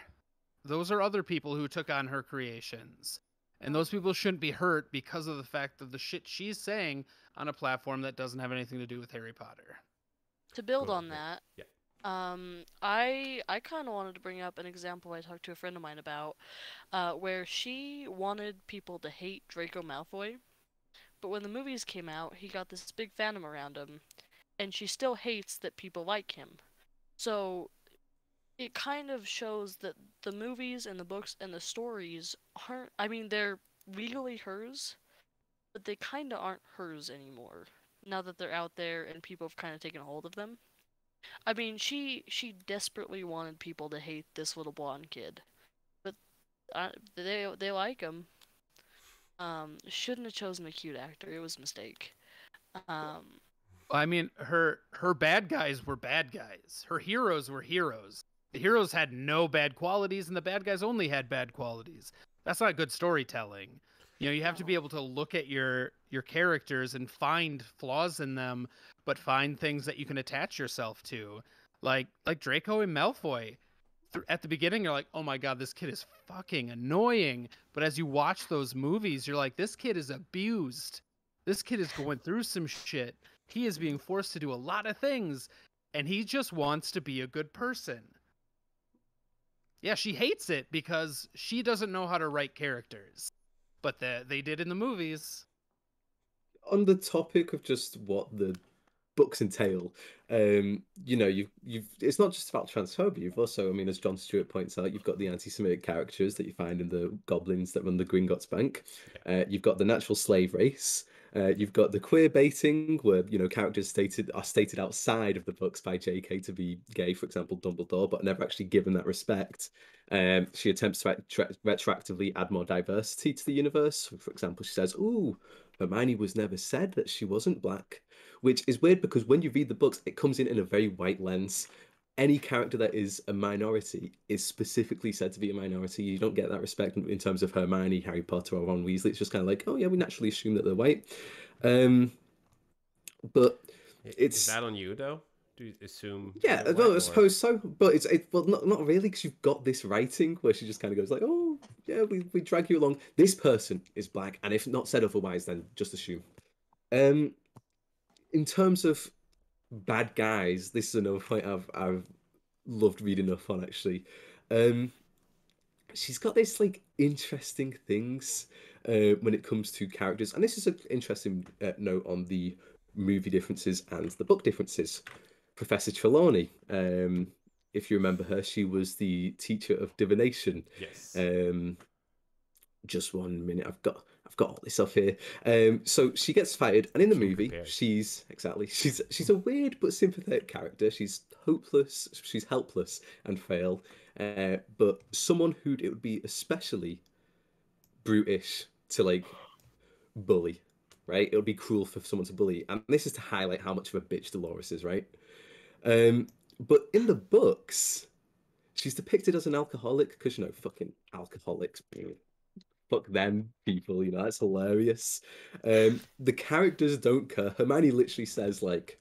Those are other people who took on her creations, and those people shouldn't be hurt because of the fact of the shit she's saying on a platform that doesn't have anything to do with Harry Potter. To build on that, yeah. I kind of wanted to bring up an example I talked to a friend of mine about, where she wanted people to hate Draco Malfoy, but when the movies came out, he got this big fandom around him, and she still hates that people like him. So it kind of shows that the movies and the books and the stories aren't, I mean, they're legally hers, but they kind of aren't hers anymore, now that they're out there and people have kind of taken a hold of them. I mean, she desperately wanted people to hate this little blonde kid, but they like him. Shouldn't have chosen a cute actor. It was a mistake. I mean, her bad guys were bad guys. Her heroes were heroes. The heroes had no bad qualities, and the bad guys only had bad qualities. That's not good storytelling. You know, you have to be able to look at your characters and find flaws in them, but find things that you can attach yourself to. Like Draco and Malfoy. At the beginning, you're like, oh my god, this kid is fucking annoying. But as you watch those movies, you're like, this kid is abused. This kid is going through some shit. He is being forced to do a lot of things, and he just wants to be a good person. Yeah, she hates it because she doesn't know how to write characters. But they did in the movies. On the topic of just what the books entail, you know, you've it's not just about transphobia. You've also, I mean, as John Stewart points out, you've got the anti-Semitic characters that you find in the goblins that run the Gringotts Bank. You've got the natural slave race. You've got the queer baiting, where characters are stated outside of the books by J.K. to be gay, for example, Dumbledore, but never actually given that respect. She attempts to retroactively add more diversity to the universe. For example, she says, "Ooh, Hermione was never said that she wasn't black," which is weird because when you read the books, it comes in a very white lens. Any character that is a minority is specifically said to be a minority. You don't get that respect in terms of Hermione, Harry Potter, or Ron Weasley. It's just kind of like, oh yeah, we naturally assume that they're white. But is that on you though? Do you assume? Yeah, well, I suppose so. But well, not really, because you've got this writing where she just kind of goes like, oh yeah, we drag you along. This person is black, and if not said otherwise, then just assume. In terms of bad guys, this is another point I've loved reading up on actually. She's got this like interesting things when it comes to characters, and this is an interesting note on the movie differences and the book differences. Professor Trelawney, if you remember her, she was the teacher of divination. Yes. Just 1 minute, I've got all this stuff here. So she gets fired, and in the movie, she's a weird but sympathetic character. She's hopeless, she's helpless and frail, but someone who it would be especially brutish to like bully, right? It would be cruel for someone to bully, and this is to highlight how much of a bitch Dolores is, right? But in the books, she's depicted as an alcoholic because fucking alcoholics. Fuck them people, that's hilarious. The characters don't care. Hermione literally says like,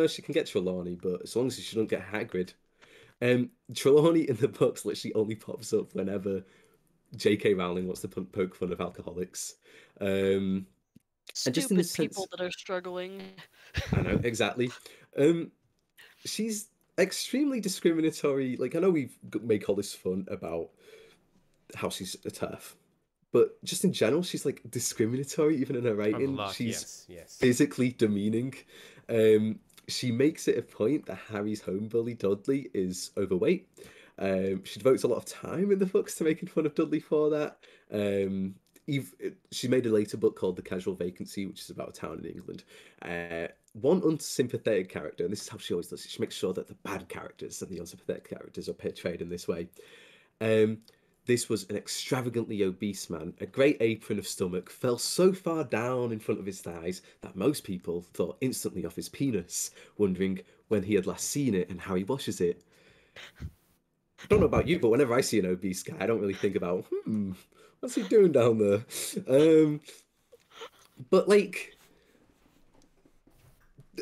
she can get Trelawney, but as long as she don't get Hagrid. Trelawney in the books literally only pops up whenever J.K. Rowling wants to poke fun of alcoholics. Stupid and just in this people sense, that are struggling. I know, exactly. She's extremely discriminatory. Like, I know we make all this fun about how she's a TERF, but just in general, she's like discriminatory even in her writing. She's physically demeaning. She makes it a point that Harry's home bully Dudley is overweight. She devotes a lot of time in the books to making fun of Dudley for that. She made a later book called The Casual Vacancy, which is about a town in England. One unsympathetic character, and this is how she always does it, she makes sure that the bad characters and the unsympathetic characters are portrayed in this way. This was an extravagantly obese man. A great apron of stomach fell so far down in front of his thighs that most people thought instantly of his penis, wondering when he had last seen it and how he washes it. I don't know about you, but whenever I see an obese guy, I don't really think about, what's he doing down there? But like,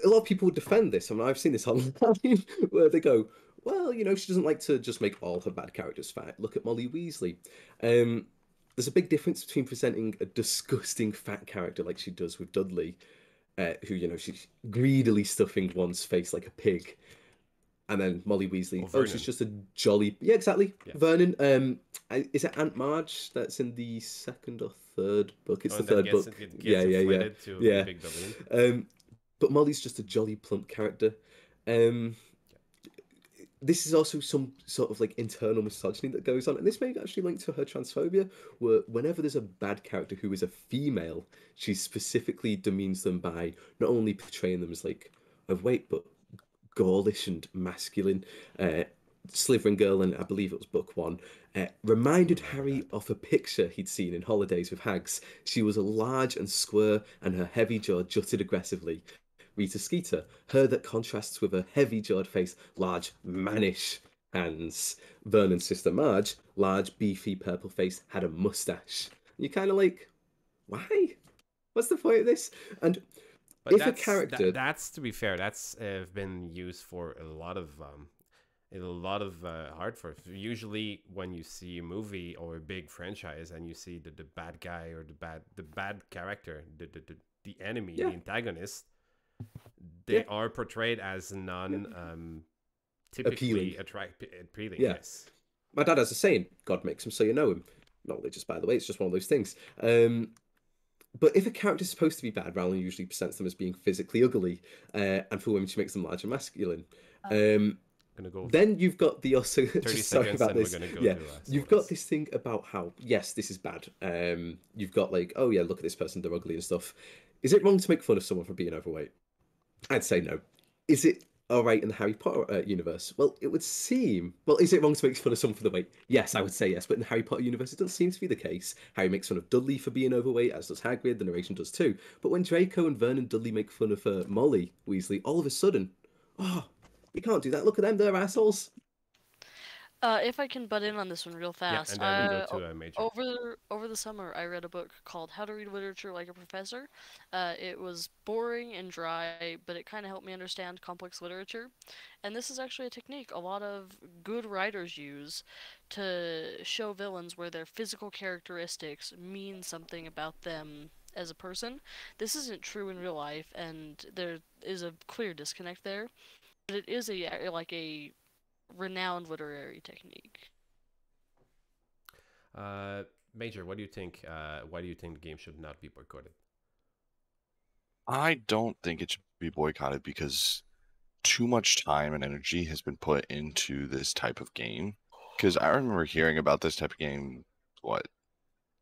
a lot of people defend this. I mean, I've seen this online where they go, well, she doesn't like to just make all her bad characters fat. Look at Molly Weasley. There's a big difference between presenting a disgusting fat character like she does with Dudley, who, she's greedily stuffing one's face like a pig. And then Molly Weasley, she's just a jolly... Yeah, exactly. Yeah. Vernon, is it Aunt Marge that's in the second or third book? It's the third book. Yeah. Big but Molly's just a jolly, plump character. This is also some sort of like internal misogyny that goes on, and this may actually link to her transphobia, where whenever there's a bad character who is a female, she specifically demeans them by not only portraying them as like overweight, but gaulish and masculine. Slytherin Girl, and I believe it was book 1, reminded Harry of a picture he'd seen in Holidays with Hags. She was large and square, and her heavy jaw jutted aggressively. Rita Skeeter, her that contrasts with her heavy-jawed face, large, mannish hands. Vernon's sister Marge, large, beefy, purple face, had a mustache. You're kind of like, why? What's the point of this? And but if a character... that's, to be fair, that's been used for a lot of Hartford. Usually when you see a movie or a big franchise and you see the bad guy or the bad character, the enemy, the antagonist, they are portrayed as typically appealing. Yes. My dad has a saying, God makes him so you know him. Not religious, by the way, it's just one of those things. But if a character is supposed to be bad, Rowling usually presents them as being physically ugly, and for women she makes them large and masculine. Then you've got the also... 30 seconds about this. You've got this thing about how, yes, this is bad. You've got like, oh yeah, look at this person, they're ugly and stuff. Is it wrong to make fun of someone for being overweight? I'd say no. Is it all right in the Harry Potter universe? Well, it would seem. Well, is it wrong to make fun of someone for the weight? Yes, I would say yes. But in the Harry Potter universe, it doesn't seem to be the case. Harry makes fun of Dudley for being overweight, as does Hagrid. The narration does too. But when Draco and Vernon Dudley make fun of Molly Weasley, all of a sudden, oh, you can't do that. Look at them, they're assholes. If I can butt in on this one real fast, and then we go to Major. Over the summer, I read a book called How to Read Literature Like a Professor. It was boring and dry, but it kind of helped me understand complex literature. And this is actually a technique a lot of good writers use to show villains where their physical characteristics mean something about them as a person. This isn't true in real life, and there is a clear disconnect there. But it is a renowned literary technique. Major, what do you think? Why do you think the game should not be boycotted? I don't think it should be boycotted because too much time and energy has been put into this type of game. Because I remember hearing about this type of game,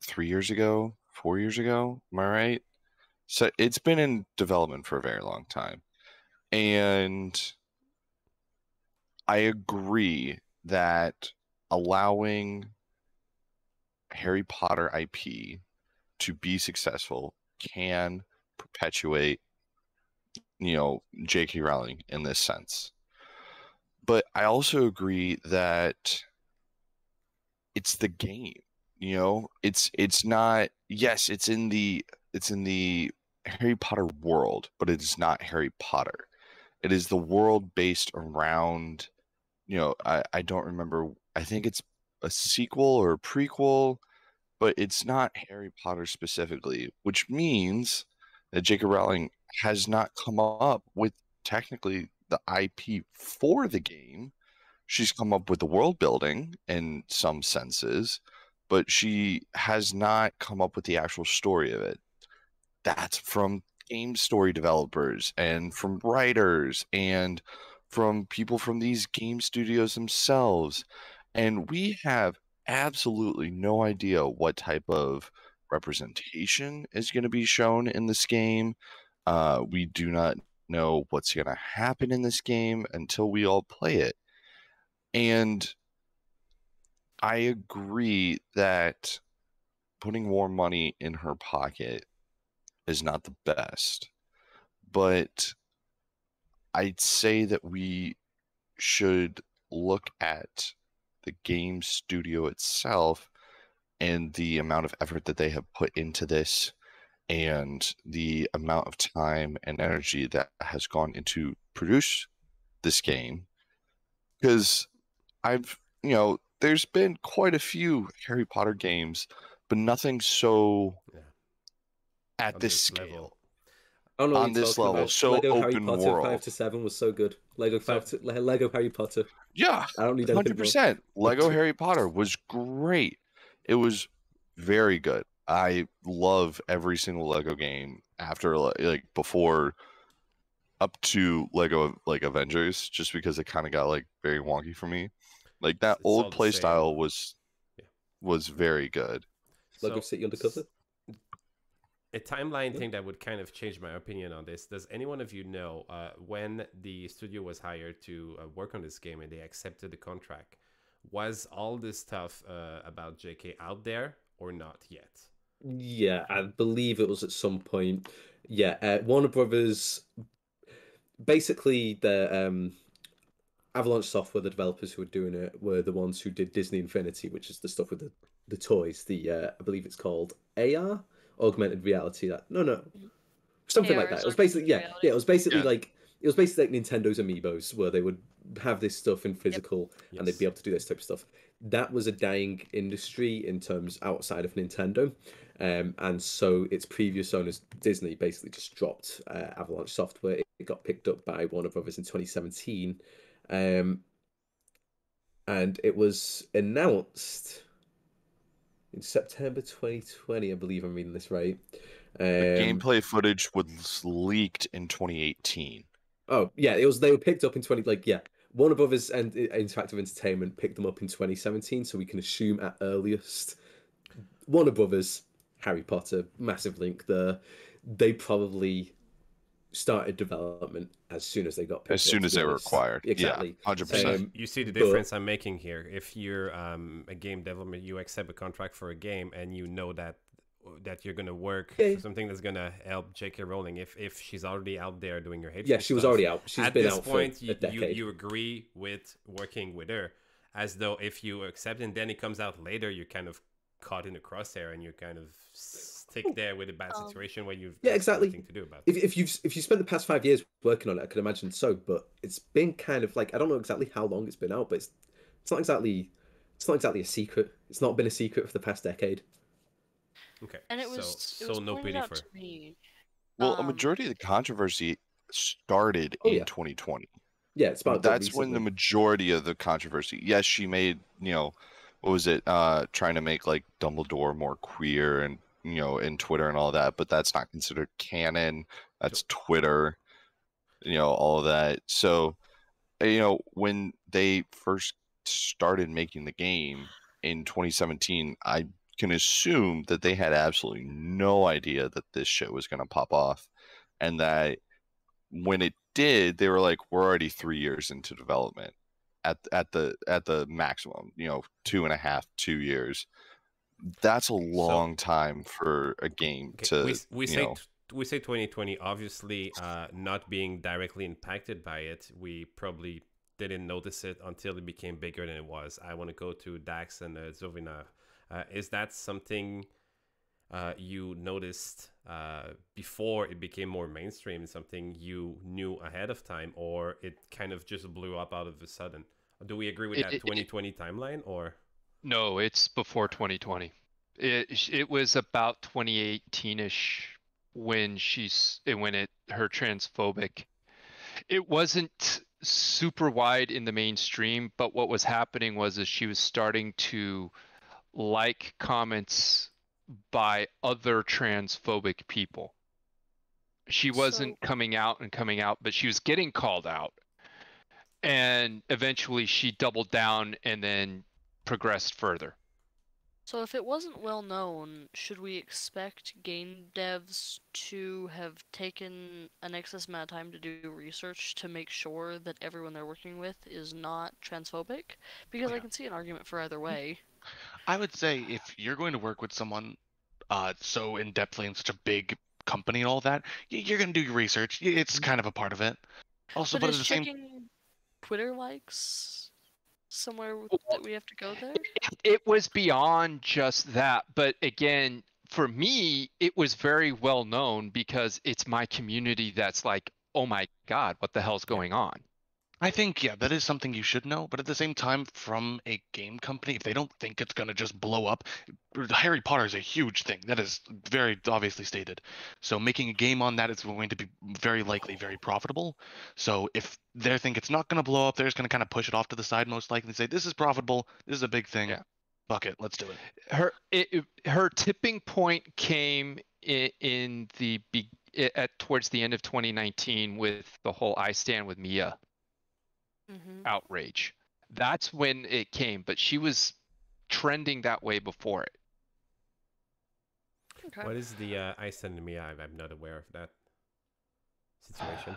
3 years ago, 4 years ago? Am I right? So it's been in development for a very long time. And I agree that allowing Harry Potter IP to be successful can perpetuate, J.K. Rowling in this sense. But I also agree that it's the game, it's not, yes, it's in the Harry Potter world, but it is not Harry Potter. It is the world based around, I don't remember, I think it's a sequel or a prequel, but it's not Harry Potter specifically, which means that J.K. Rowling has not come up with technically the IP for the game. She's come up with the world building in some senses, but she has not come up with the actual story of it. That's from game story developers and from writers and from people from these game studios themselves. And we have absolutely no idea what type of representation is going to be shown in this game. We do not know what's going to happen in this game until we all play it. And I agree that putting more money in her pocket is not the best, but I'd say that we should look at the game studio itself and the amount of effort that they have put into this and the amount of time and energy that has gone into produce this game. Because there's been quite a few Harry Potter games, but nothing so at this scale. Level. On this level, about. So Lego open Harry Potter world. 5 to 7 was so good. Lego Harry Potter. Yeah, I don't need 100%. Lego Harry Potter was great. It was very good. I love every single Lego game after before up to Lego Avengers, just because it kind of got very wonky for me. That it's old play style was very good. Lego City Undercover. A timeline thing that would kind of change my opinion on this. Does anyone of you know when the studio was hired to work on this game and they accepted the contract, was all this stuff about JK out there or not yet? Yeah, I believe it was at some point. Yeah, Warner Brothers, basically the Avalanche Software, the developers who were doing it, were the ones who did Disney Infinity, which is the stuff with the toys. I believe it's called AR. Augmented reality, something like that. It was basically it was basically like Nintendo's Amiibos, where they would have this stuff in physical and they'd be able to do this type of stuff. That was a dying industry in terms outside of Nintendo, and so its previous owners, Disney, basically just dropped Avalanche Software. It got picked up by Warner Brothers in 2017, and it was announced in September 2020, I believe I'm reading this right. The gameplay footage was leaked in 2018. Oh yeah, they were picked up in Warner Brothers and Interactive Entertainment picked them up in 2017, so we can assume at earliest Warner Brothers, Harry Potter, massive link there. they probably started development as soon as they got picked As soon up, as to be they were honest. acquired. Exactly. Yeah, 100%. You see the but- difference I'm making here. If you're a game development, you accept a contract for a game, and you know that you're gonna work Yeah. for something that's gonna help J.K. Rowling. If she's already out there doing her hateful Yeah, she was stuff, already out. She's at been this out point, for a decade. you agree with working with her, as though if you accept and then it comes out later, you're kind of caught in the crosshair and you kind of stick there with a bad situation where you've got exactly. nothing to do about it. If you spent the past 5 years working on it, I could imagine so. But it's been kind of like, I don't know exactly how long it's been out, but it's not exactly a secret. It's not been a secret for the past decade. Okay, And it was so no pointed pity out for to me. Well, a majority of the controversy started in 2020. Yeah, it's about That's when the majority of the controversy. Yes, she made, what was it? Trying to make like Dumbledore more queer and in Twitter and all that, but that's not considered canon. That's Twitter, all of that. So, when they first started making the game in 2017, I can assume that they had absolutely no idea that this shit was going to pop off, and that when it did, they were like, we're already 3 years into development at the maximum, 2.5, 2 years. That's a long time for a game to, we say 2020, obviously, not being directly impacted by it. We probably didn't notice it until it became bigger than it was. I want to go to Dax and Dzovinar. Is that something you noticed before it became more mainstream, something you knew ahead of time, or it kind of just blew up out of a sudden? Do we agree with that 2020 timeline, or? No, it's before 2020. It was about 2018-ish when her transphobic. It wasn't super wide in the mainstream, but what was happening was she was starting to like comments by other transphobic people. She wasn't coming out, but she was getting called out. And eventually she doubled down and then progressed further. So if it wasn't well known, should we expect game devs to have taken an excess amount of time to do research to make sure that everyone they're working with is not transphobic? Because I can see an argument for either way. I would say if you're going to work with someone so in-depthly in such a big company and all that, you're going to do your research. It's kind of a part of it. Also, but at is the same checking Twitter likes somewhere that we have to go there? It was beyond just that, but again, for me, it was very well known because it's my community that's like, oh my god, what the hell's going on? I think, yeah, that is something you should know, but at the same time, from a game company, if they don't think it's going to just blow up, Harry Potter is a huge thing. That is very obviously stated. So making a game on that is going to be very likely very profitable. So if they think it's not going to blow up, they're just going to kind of push it off to the side most likely and say, this is profitable, this is a big thing. Yeah. Fuck it, let's do it. Her tipping point came towards the end of 2019 with the whole I Stand With Mia outrage. That's when it came, but she was trending that way before it. Okay. What is the I Stand With Mia? I'm not aware of that situation.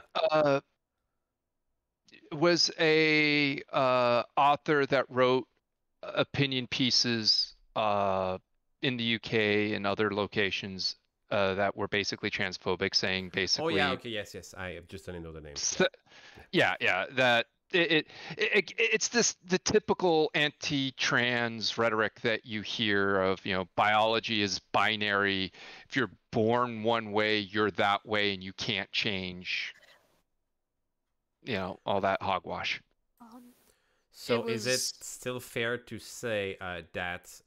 Was a author that wrote opinion pieces in the UK and other locations that were basically transphobic, saying basically. Oh yeah, okay, yes. I just don't know the name. Yeah. That it's the typical anti-trans rhetoric that you hear of. Biology is binary. If you're born one way, you're that way, and you can't change. All that hogwash. So is it still fair to say that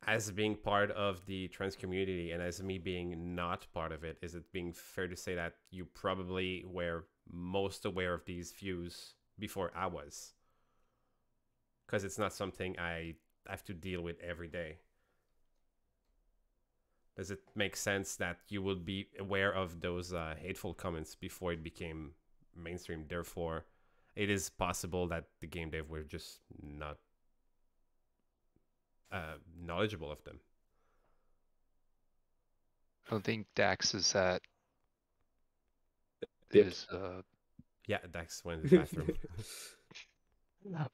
as being part of the trans community and as me being not part of it, is it being fair to say that you probably were most aware of these views before I was? Because it's not something I have to deal with every day. Does it make sense that you would be aware of those hateful comments before it became mainstream? Therefore, it is possible that the game dev were just not knowledgeable of them. I don't think Dax is at Yep. his Yeah, Dax went to the bathroom.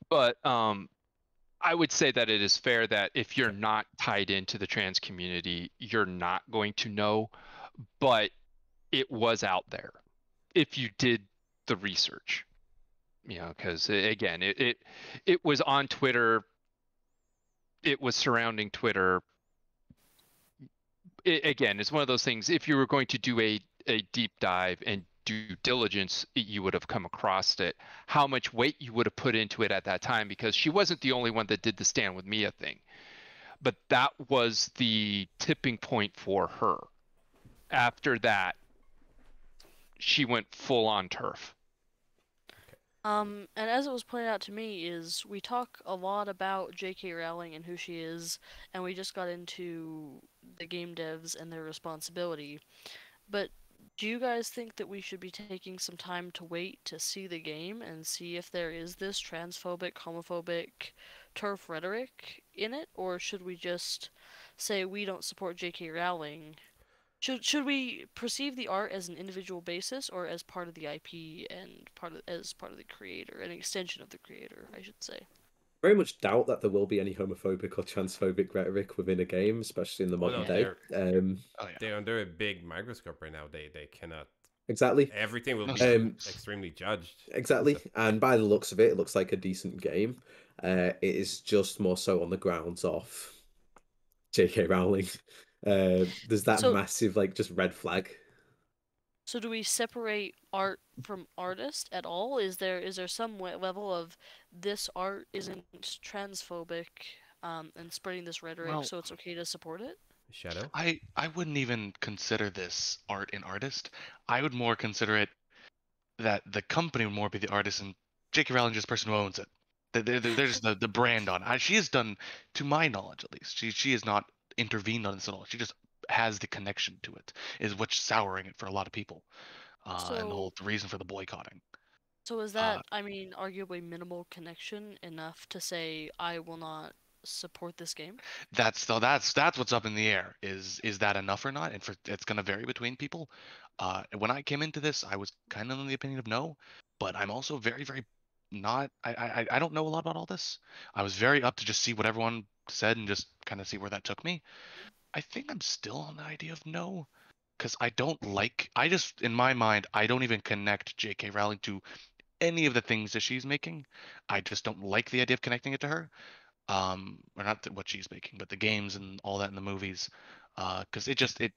But I would say that it is fair that if you're not tied into the trans community, you're not going to know, but it was out there if you did the research. You know, because again, it was on Twitter. It was surrounding Twitter. Again, it's one of those things. If you were going to do a deep dive and due diligence, you would have come across it. How much weight you would have put into it at that time, because she wasn't the only one that did the Stand With Mia thing. But that was the tipping point for her. After that, she went full on turf. And as it was pointed out to me, is we talk a lot about J.K. Rowling and who she is, and we just got into the game devs and their responsibility. But do you guys think that we should be taking some time to wait to see the game and see if there is this transphobic, homophobic, turf rhetoric in it, or should we just say we don't support J.K. Rowling? Should we perceive the art as an individual basis or as part of the IP and as part of the creator, an extension of the creator, I should say? Very much doubt that there will be any homophobic or transphobic rhetoric within a game, especially in the modern day. They're under a big microscope right now. They cannot. Exactly. Everything will be extremely judged. Exactly. And by the looks of it, it looks like a decent game. It is just more so on the grounds of J.K. Rowling. There's that massive, like, just red flag. So do we separate art from artist at all? Is there some level of this art isn't transphobic and spreading this rhetoric, so it's okay to support it? Shadow? I wouldn't even consider this art and artist. I would more consider it that the company would more be the artist and J.K. Rowling just the person who owns it. There's the brand on it. She has done, to my knowledge at least, she has not intervened on this at all. She just has the connection to it, is what's souring it for a lot of people, and the whole reason for the boycotting. So is that, I mean, arguably minimal connection enough to say I will not support this game? That's what's up in the air. Is that enough or not? And it's going to vary between people. When I came into this, I was kind of in the opinion of no, but I'm also very, very not. I don't know a lot about all this. I was very up to just see what everyone said and just kind of see where that took me. I think I'm still on the idea of no, because I just, in my mind, I don't even connect J.K. Rowling to any of the things that she's making. I just don't like the idea of connecting it to her. Or not what she's making, but the games and all that in the movies, because it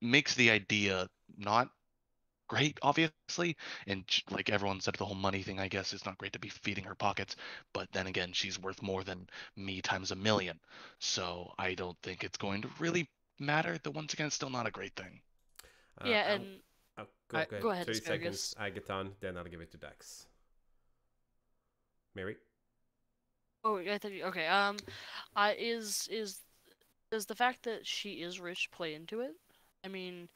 makes the idea not great, obviously, and like everyone said, the whole money thing, I guess, is not great to be feeding her pockets, but then again, she's worth more than me times a million, so I don't think it's going to really matter. But once again, it's still not a great thing. Yeah, and go ahead. 30 seconds. I get on, then I'll give it to Dax. Mary? Oh, I thought you, okay. Does the fact that she is rich play into it? I mean,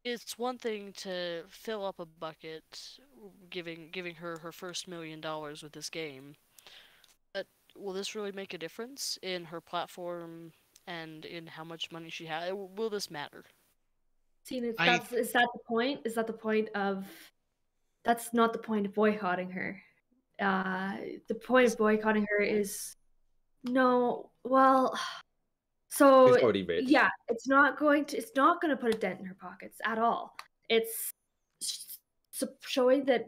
it's one thing to fill up a bucket, giving her her first $1 million with this game, but will this really make a difference in her platform and in how much money she has? Will this matter? See, is that the point? Is that the point of? That's not the point of boycotting her. The point of boycotting her is no. Well, so it's already rich. Yeah, it's not going to put a dent in her pockets at all. It's showing that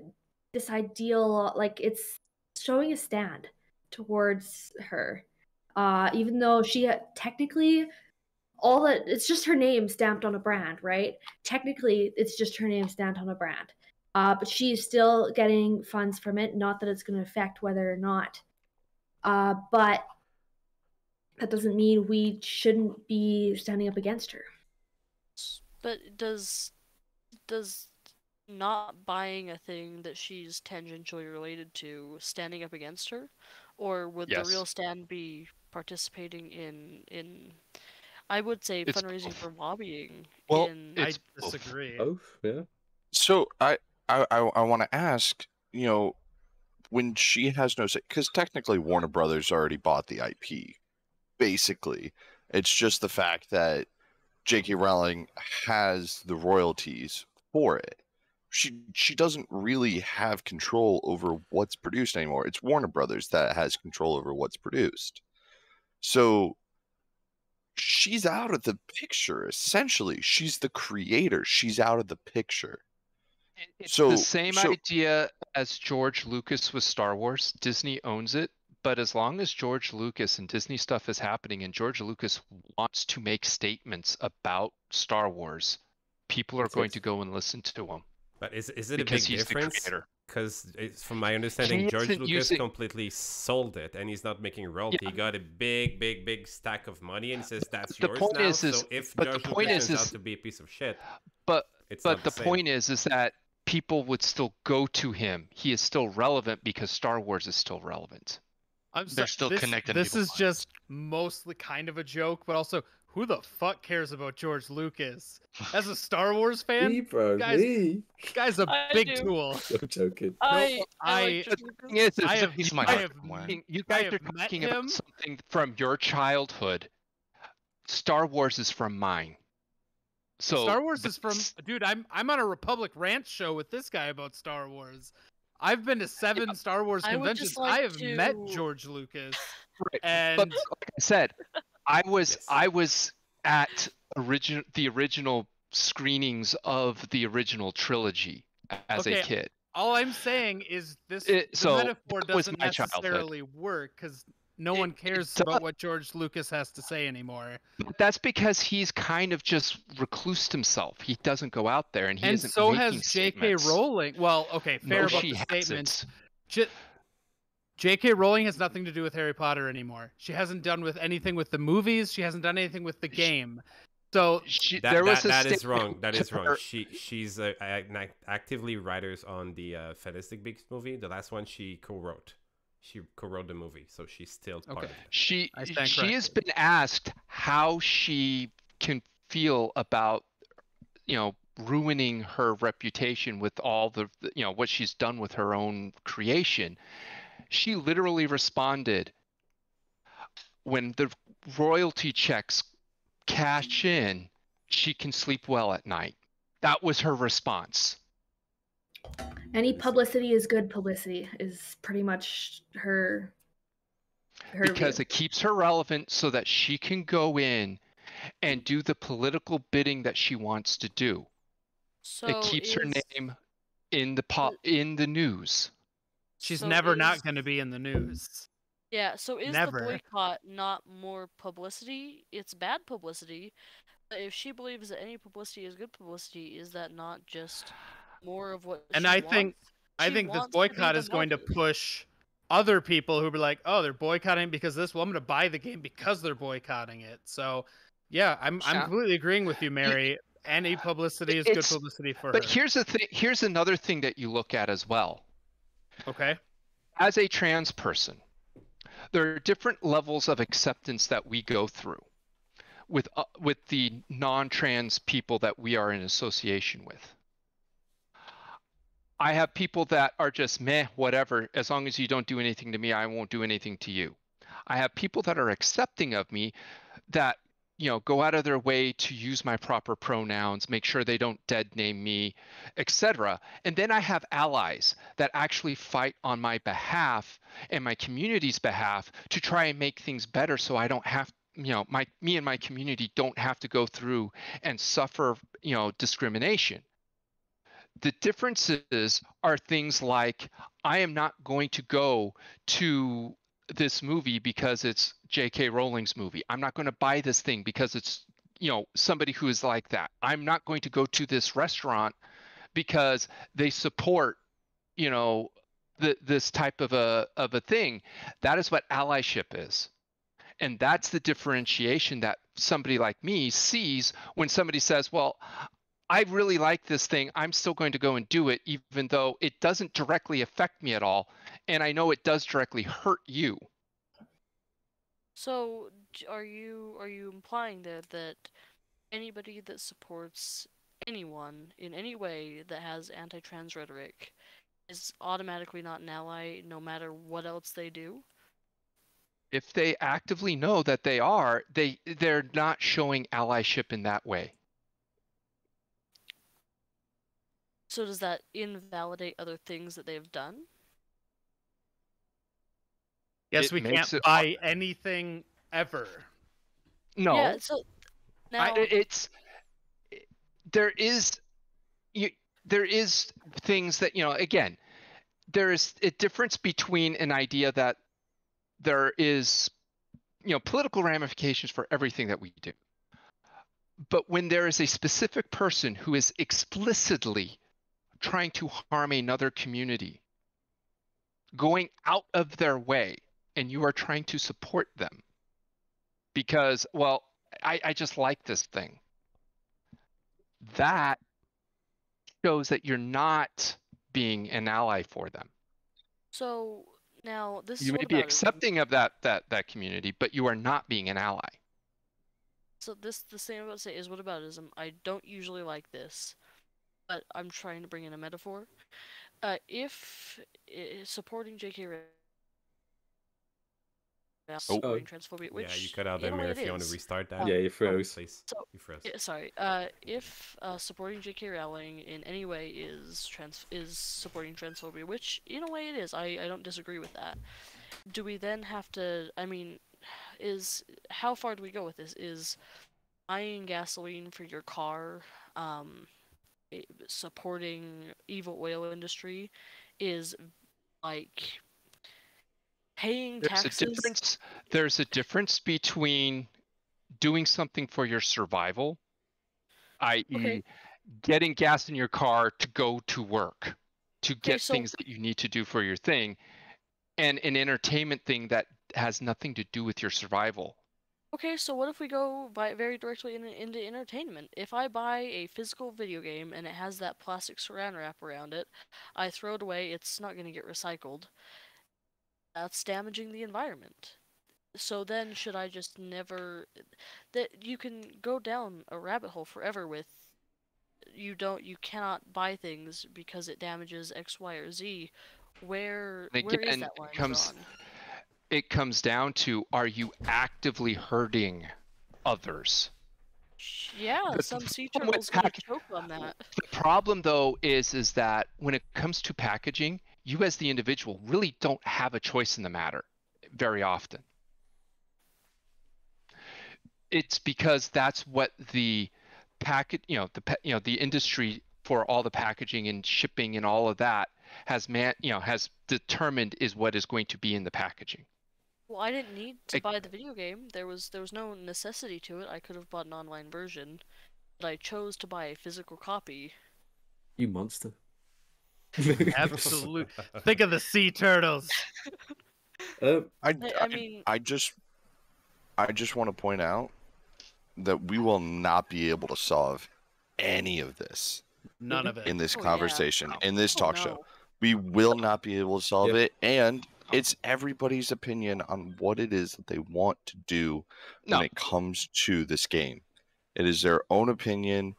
this ideal, like, it's showing a stand towards her, even though she technically it's just her name stamped on a brand, right? Technically, it's just her name stamped on a brand. But she's still getting funds from it. Not that it's going to affect whether or not. But that doesn't mean we shouldn't be standing up against her. But does not buying a thing that she's tangentially related to standing up against her? Or would the real stand be participating in I would say fundraising for lobbying? Well, I disagree. Both, yeah. So I want to ask, when she has no say, because technically Warner Brothers already bought the IP. Basically, it's just the fact that J.K. Rowling has the royalties for it. She doesn't really have control over what's produced anymore. It's Warner Brothers that has control over what's produced. So she's out of the picture, essentially. She's the creator. She's out of the picture. It's the same idea as George Lucas with Star Wars. Disney owns it, but as long as George Lucas and Disney stuff is happening and George Lucas wants to make statements about Star Wars, people are going to go and listen to him. But is it a big difference? Because from my understanding, George Lucas completely sold it, and he's not making royalty. Yeah. He got a big stack of money, and he says that's yours now. So if George Lucas turns out to be a piece of shit, but the point is that people would still go to him. He is still relevant because Star Wars is still relevant. They're still connected. This is just mostly kind of a joke, but also, who the fuck cares about George Lucas? As a Star Wars fan, me, bro, guy's a big tool. I'm joking. You guys are talking about something from your childhood. Star Wars is from mine. So Star Wars is from, dude. I'm on a Republic Ranch show with this guy about Star Wars. I've been to 7 Star Wars conventions. I have met George Lucas, and but like I said, I was at the original screenings of the original trilogy as a kid. All I'm saying is the metaphor doesn't necessarily work because no one cares about what George Lucas has to say anymore. That's because he's kind of just reclused himself. He doesn't go out there, and he isn't making has J.K. Rowling. Well, okay, fair about the statement. J.K. Rowling has nothing to do with Harry Potter anymore. She hasn't done with anything with the movies. She hasn't done anything with the game. So that is wrong. That is wrong. She's actively writers on the Fantastic Beasts movie. The last one she co-wrote. She co-wrote the movie, so she's still part of it. She has been asked how she can feel about, ruining her reputation with all the, what she's done with her own creation. She literally responded, when the royalty checks cash in, she can sleep well at night. That was her response. Any publicity is good publicity is pretty much her because view. It keeps her relevant so that she can go in and do the political bidding that she wants to do. So it keeps her name in the news. She's never not going to be in the news. Yeah, so is the boycott not more publicity? It's bad publicity. But if she believes that any publicity is good publicity, is that not just more of what and she I wants? think this boycott is going to push other people who be like, oh, they're boycotting because of this. Well, I'm going to buy the game because they're boycotting it. So, yeah, I'm completely agreeing with you, Mary. Any publicity is good publicity for her. But here's the thing. Here's another thing that you look at as well. Okay. As a trans person, there are different levels of acceptance that we go through with the non-trans people that we are in association with. I have people that are just meh, whatever. As long as you don't do anything to me, I won't do anything to you. I have people that are accepting of me that, go out of their way to use my proper pronouns, make sure they don't dead name me, etc. And then I have allies that actually fight on my behalf and my community's behalf to try and make things better so I don't have, me and my community don't have to go through and suffer, discrimination. The differences are things like I am not going to go to this movie because it's J.K. Rowling's movie. I'm not going to buy this thing because it's, somebody who is like that. I'm not going to go to this restaurant because they support, this type of a thing. That is what allyship is. And that's the differentiation that somebody like me sees when somebody says, well, I really like this thing. I'm still going to go and do it, even though it doesn't directly affect me at all. And I know it does directly hurt you. So are you implying that anybody that supports anyone in any way that has anti-trans rhetoric is automatically not an ally, no matter what else they do? If they actively know that they are, they're not showing allyship in that way. So does that invalidate other things that they've done? Yes, we can't buy anything ever. No. Yeah, so now there is things that, again, there is a difference between an idea that there is, political ramifications for everything that we do. But when there is a specific person who is explicitly trying to harm another community, going out of their way, and you are trying to support them because, well, I just like this thing, that shows that you're not being an ally for them. So now this you is may be accepting of that community, but you are not being an ally. So the thing I'm about to say is whataboutism. I don't usually like this, but I'm trying to bring in a metaphor. If supporting J.K. supporting transphobia, which you cut out there, Mir, if you want to restart that. Yeah, you froze. Please. So, you froze. Sorry. If supporting J.K. Rowling in any way is supporting transphobia, which in a way it is, I don't disagree with that. Do we then have to? I mean, how far do we go with this? Is buying gasoline for your car, supporting evil oil industry, is like paying taxes? There's a difference between doing something for your survival, i.e. getting gas in your car to go to work, to get things that you need to do for your thing, and an entertainment thing that has nothing to do with your survival. Okay, so what if we go very directly into entertainment? If I buy a physical video game and it has that plastic saran wrap around it, I throw it away, it's not going to get recycled. That's damaging the environment. So then should I just never... That you can go down a rabbit hole forever with you cannot buy things because it damages X, Y, or Z. Where is that line drawn? It comes down to, are you actively hurting others? Yeah, some sea turtles would choke on that. The problem, though, is that when it comes to packaging, you as the individual really don't have a choice in the matter very often. It's because that's what the the industry for all the packaging and shipping and all of that has determined is what is going to be in the packaging. Well, I didn't need to buy the video game. There was no necessity to it. I could have bought an online version, but I chose to buy a physical copy. You monster. Absolutely. Think of the sea turtles. I just want to point out that we will not be able to solve any of this. None of it. In this conversation, in this talk show. We will not be able to solve it, and it's everybody's opinion on what it is that they want to do when it comes to this game. It is their own opinion,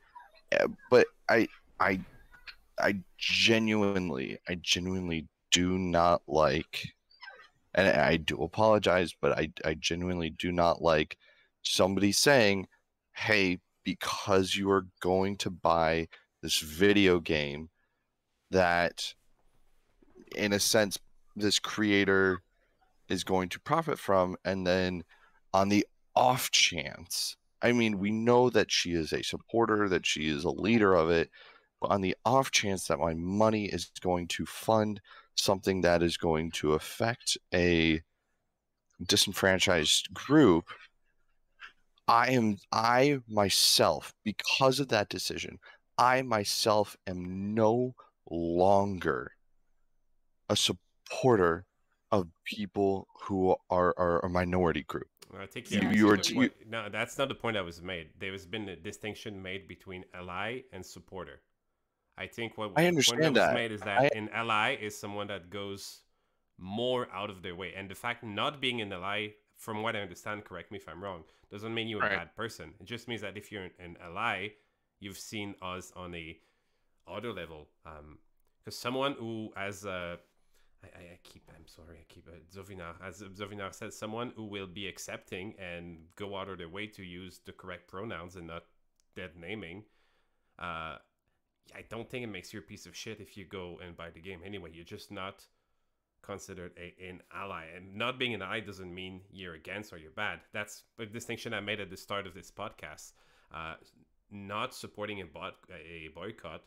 but I genuinely do not like, and I do apologize, but I genuinely do not like somebody saying, hey, because you are going to buy this video game that, in a sense, this creator is going to profit from, and then on the off chance, I mean, we know that she is a supporter, that she is a leader of it, but on the off chance that my money is going to fund something that is going to affect a disenfranchised group, I myself, because of that decision, I myself am no longer a supporter of people who are a minority group. I think no, that's not the point that was made. There has been a distinction made between ally and supporter. I think the point that was made is that an ally is someone that goes more out of their way, and the fact not being an ally, from what I understand, correct me if I'm wrong, doesn't mean you're a bad person. It just means that if you're an ally, you've seen us on a other level. Because someone who has I'm sorry, I keep Dzovinar. As Dzovinar said, someone who will be accepting and go out of their way to use the correct pronouns and not dead naming. I don't think it makes you a piece of shit if you go and buy the game anyway. You're just not considered an ally. And not being an ally doesn't mean you're against or you're bad. That's a distinction I made at the start of this podcast. Not supporting a boycott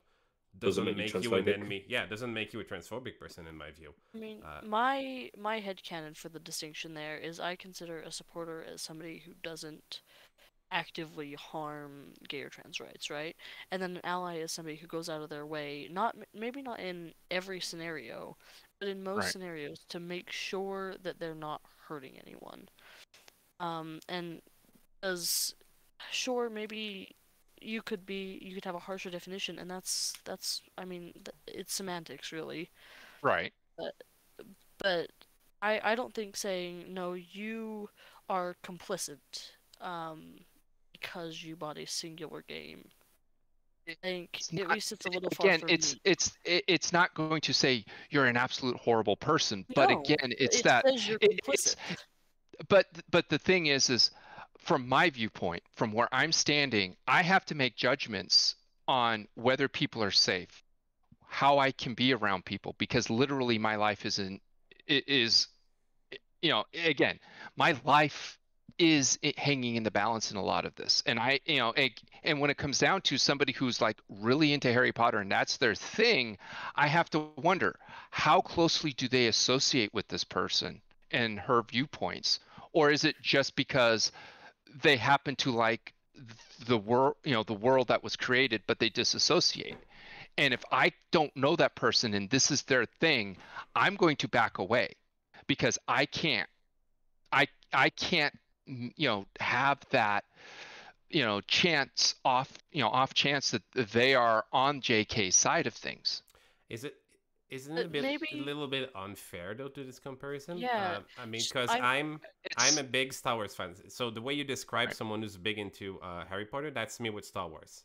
doesn't make you an enemy. Yeah, doesn't make you a transphobic person in my view. I mean, my headcanon for the distinction there is I consider a supporter as somebody who doesn't actively harm gay or trans rights, right? And then an ally is somebody who goes out of their way, maybe not in every scenario, but in most scenarios to make sure that they're not hurting anyone. And as sure, maybe you could have a harsher definition, and that's I mean, it's semantics really. Right. But I don't think saying no, you are complicit because you bought a singular game. I think at least it's a little far again, from it's not going to say you're an absolute horrible person, but No, again, it's it that says you're complicit. but the thing is from my viewpoint, from where I'm standing, I have to make judgments on whether people are safe, how I can be around people, because literally my life is again, my life is hanging in the balance in a lot of this. And and when it comes down to somebody who's like really into Harry Potter and that's their thing, I have to wonder, how closely do they associate with this person and her viewpoints? Or is it just because they happen to like the world, the world that was created, but they disassociate? And if I don't know that person and this is their thing, I'm going to back away because I can't have that chance off chance that they are on JK's side of things. Isn't it a little bit unfair though to this comparison? Yeah. I mean, because I'm a big Star Wars fan. So the way you describe someone who's big into Harry Potter, that's me with Star Wars.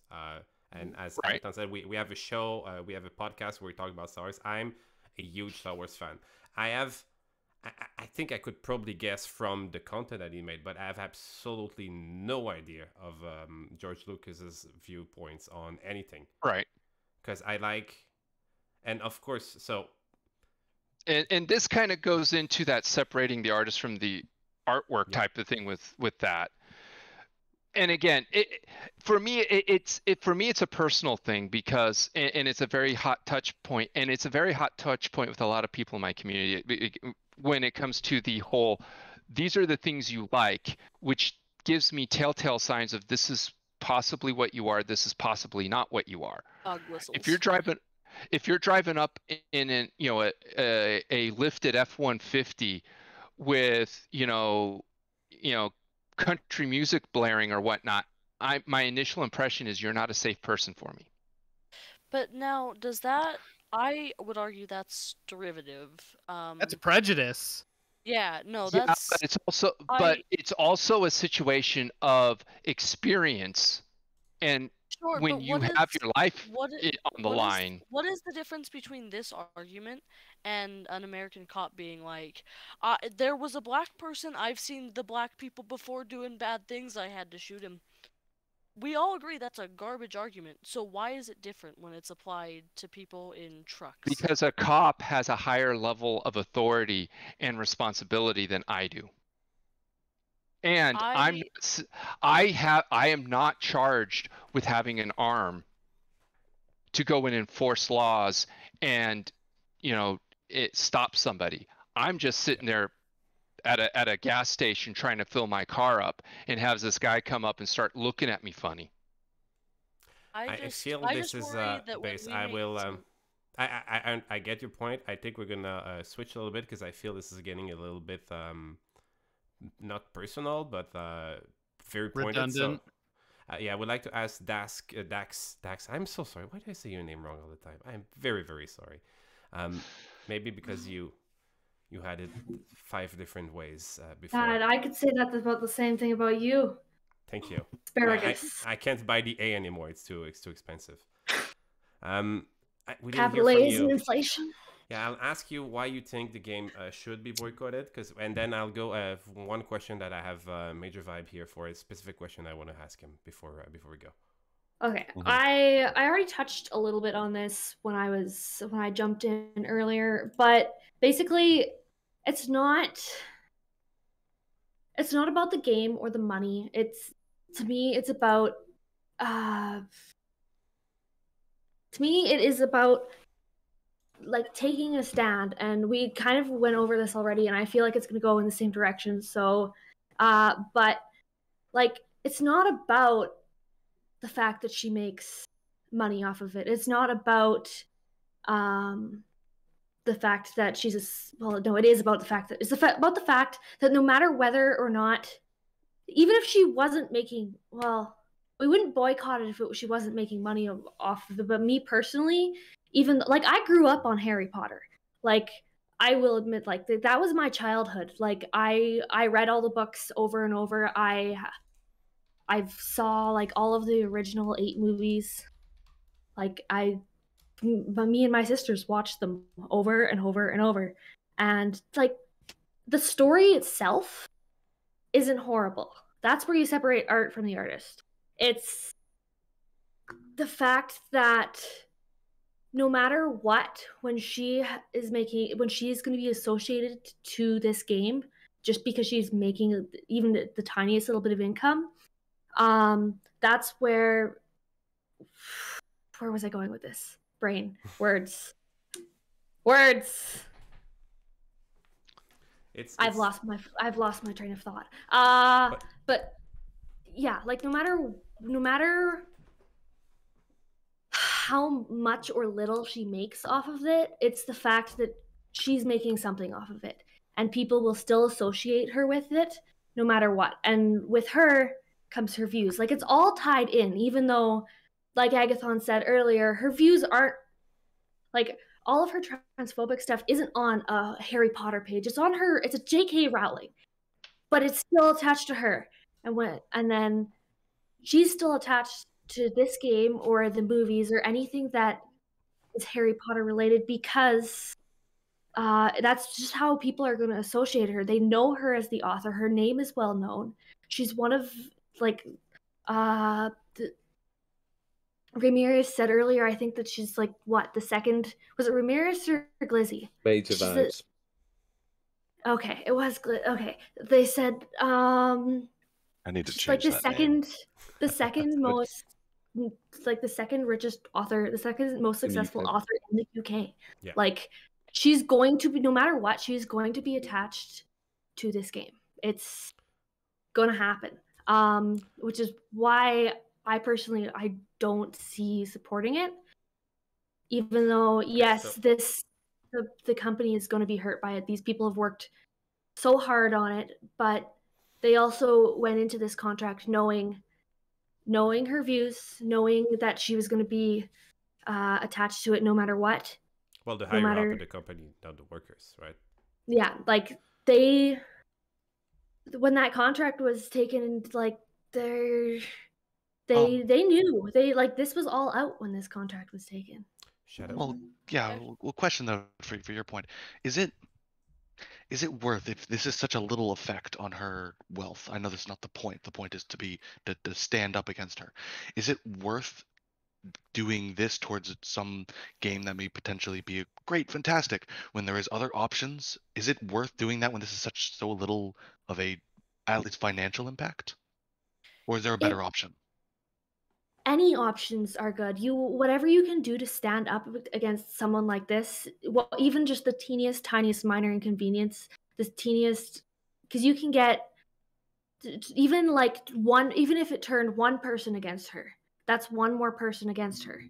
And as Anton said, we have a show, we have a podcast where we talk about Star Wars. I'm a huge Star Wars fan. I think I could probably guess from the content that he made, but I have absolutely no idea of George Lucas's viewpoints on anything. Right. Because I like, and of course, so. And this kind of goes into that separating the artist from the artwork type of thing with that. And again, for me, it's a personal thing because, and it's a very hot touch point, and it's a very hot touch point with a lot of people in my community when it comes to the whole, these are the things you like, which gives me telltale signs of this is possibly what you are, this is possibly not what you are. Dog whistles. If you're driving up in an a lifted F-150 with country music blaring or whatnot, my initial impression is you're not a safe person for me. But now, does that? I would argue that's derivative. That's prejudice. Yeah, no, Yeah, that's. but it's also a situation of experience, and when you have your life on the line. What is the difference between this argument and an American cop being like, there was a black person, I've seen the black people before doing bad things, I had to shoot him. We all agree that's a garbage argument, so why is it different when it's applied to people in trucks? Because a cop has a higher level of authority and responsibility than I do. And I am not charged with having an arm to go and enforce laws and stop somebody. I'm just sitting there at a gas station trying to fill my car up and has this guy come up and start looking at me funny. I feel this is based. I will. I get your point. I think we're gonna switch a little bit because I feel this is getting a little bit not personal, but very pointed. Redundant. So, I would like to ask Dax. I'm so sorry. Why do I say your name wrong all the time? I'm very, very sorry. Maybe because you had it 5 different ways before. God, I could say that about the same thing about you. Thank you. Asparagus. I can't buy the A anymore. It's too expensive. We didn't Capital hear from A's you. and inflation. Yeah, I'll ask you why you think the game should be boycotted, and then I'll go one question that I have Major Vibe here for, a specific question I want to ask him before we go. Okay, I already touched a little bit on this when I jumped in earlier, but basically, it's not about the game or the money. To me, it is about like taking a stand, and we kind of went over this already, and I feel like it's going to go in the same direction. So, but like, it's not about the fact that she makes money off of it. It's not about the fact that she's it is about the fact that about the fact that no matter whether or not, even if she wasn't making, well, we wouldn't boycott it if she wasn't making money off of it. But me personally, even like, I grew up on Harry Potter. Like, I will admit, like, that was my childhood. Like, I read all the books over and over. I've saw like all of the original 8 movies. Like, me and my sisters watched them over and over and over. And like, the story itself isn't horrible. That's where you separate art from the artist. It's the fact that no matter what, when she is going to be associated to this game, just because she's making even the tiniest little bit of income, that's where was I going with this? Brain. Words. I've lost my train of thought. But yeah, like, no matter how much or little she makes off of it, it's the fact that she's making something off of it, and people will still associate her with it no matter what. And with her comes her views. Like, it's all tied in, even though, like Agathon said earlier, her views aren't, like, all of her transphobic stuff isn't on a Harry Potter page. It's on her. It's a J.K. Rowling, but it's still attached to her. And then she's still attached to this game or the movies or anything that is Harry Potter related, because that's just how people are going to associate her. They know her as the author. Her name is well known. She's one of, like, Ramirez said earlier, I think that she's like, what, the second, was it Ramirez or Glizzy? Major Vibes. Okay, it was okay. They said I need to change like the second most, like, the second richest author, the second most successful author in the UK. Yeah. Like, she's going to be, no matter what, she's going to be attached to this game. It's going to happen. Which is why I personally, I don't see supporting it, even though, yes, the company is going to be hurt by it. These people have worked so hard on it, but they also went into this contract knowing her views, knowing that she was going to be attached to it no matter what. Well, the higher up in the company, not the workers, right? Yeah, like, when that contract was taken, like, they knew, this was all out when this contract was taken. Well, yeah. Well, question though, for your point, is it worth, if this is such a little effect on her wealth? I know that's not the point. The point is to stand up against her. Is it worth doing this towards some game that may potentially be great, fantastic, when there is other options? Is it worth doing that when this is so little of a, at least, financial impact? Or is there a better option? Any options are good. Whatever you can do to stand up against someone like this, well, even just the tiniest minor inconvenience, the teeniest, because you can get even if it turned one person against her, that's one more person against her.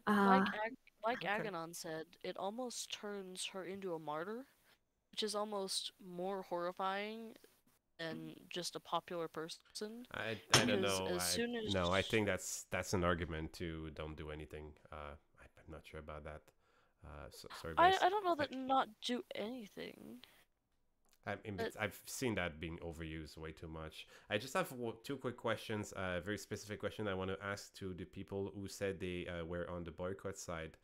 Like Aganon said, it almost turns her into a martyr, which is almost more horrifying than just a popular person. I don't know. I think that's an argument to don't do anything. I'm not sure about that. Sorry. I don't know that not do anything. I've seen that being overused way too much. I just have 2 quick questions. A very specific question I want to ask to the people who said they were on the boycott side.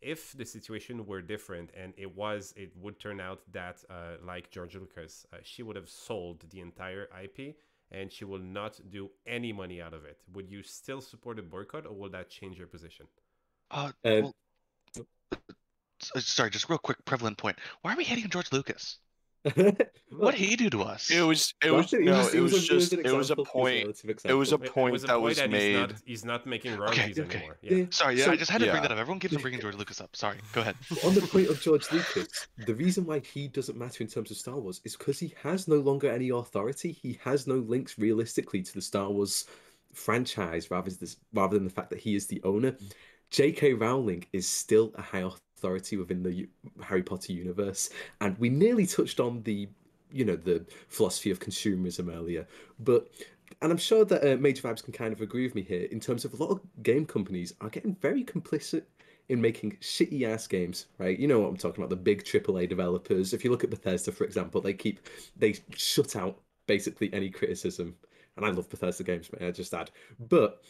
if the situation were different and it would turn out that like George Lucas, she would have sold the entire IP and she will not do any money out of it, would you still support a boycott, or will that change your position? Well, sorry, just real quick, prevalent point. Why are we hating on George Lucas? What did he do to us? It was a point that was made. He's not making royalties anymore. Sorry, I just had to bring that up. Everyone keeps on bringing George Lucas up. Sorry, go ahead. On the point of George Lucas, the reason why he doesn't matter in terms of Star Wars is because he has no longer any authority. He has no links realistically to the Star Wars franchise, rather than the fact that he is the owner. J.K. Rowling is still a high authority within the Harry Potter universe, and we nearly touched on the philosophy of consumerism earlier, and I'm sure that Major Vibes can kind of agree with me here in terms of a lot of game companies are getting very complicit in making shitty ass games, right? You know what I'm talking about, the big AAA developers. If you look at Bethesda, for example, they shut out basically any criticism, and I love Bethesda games, may I just add, but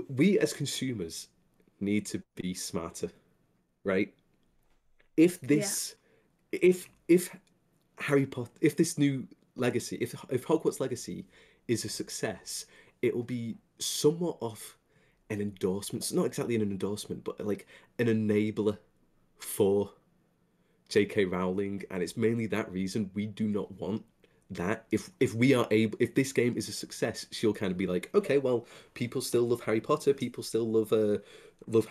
we as consumers need to be smarter, right? If Harry Potter, if this new legacy, if Hogwarts Legacy is a success, it will be somewhat of an endorsement. It's not exactly an endorsement, but like an enabler for J.K. Rowling, and it's mainly that reason we do not want that. If this game is a success, she'll kind of be like, okay, well, people still love Harry Potter, people still love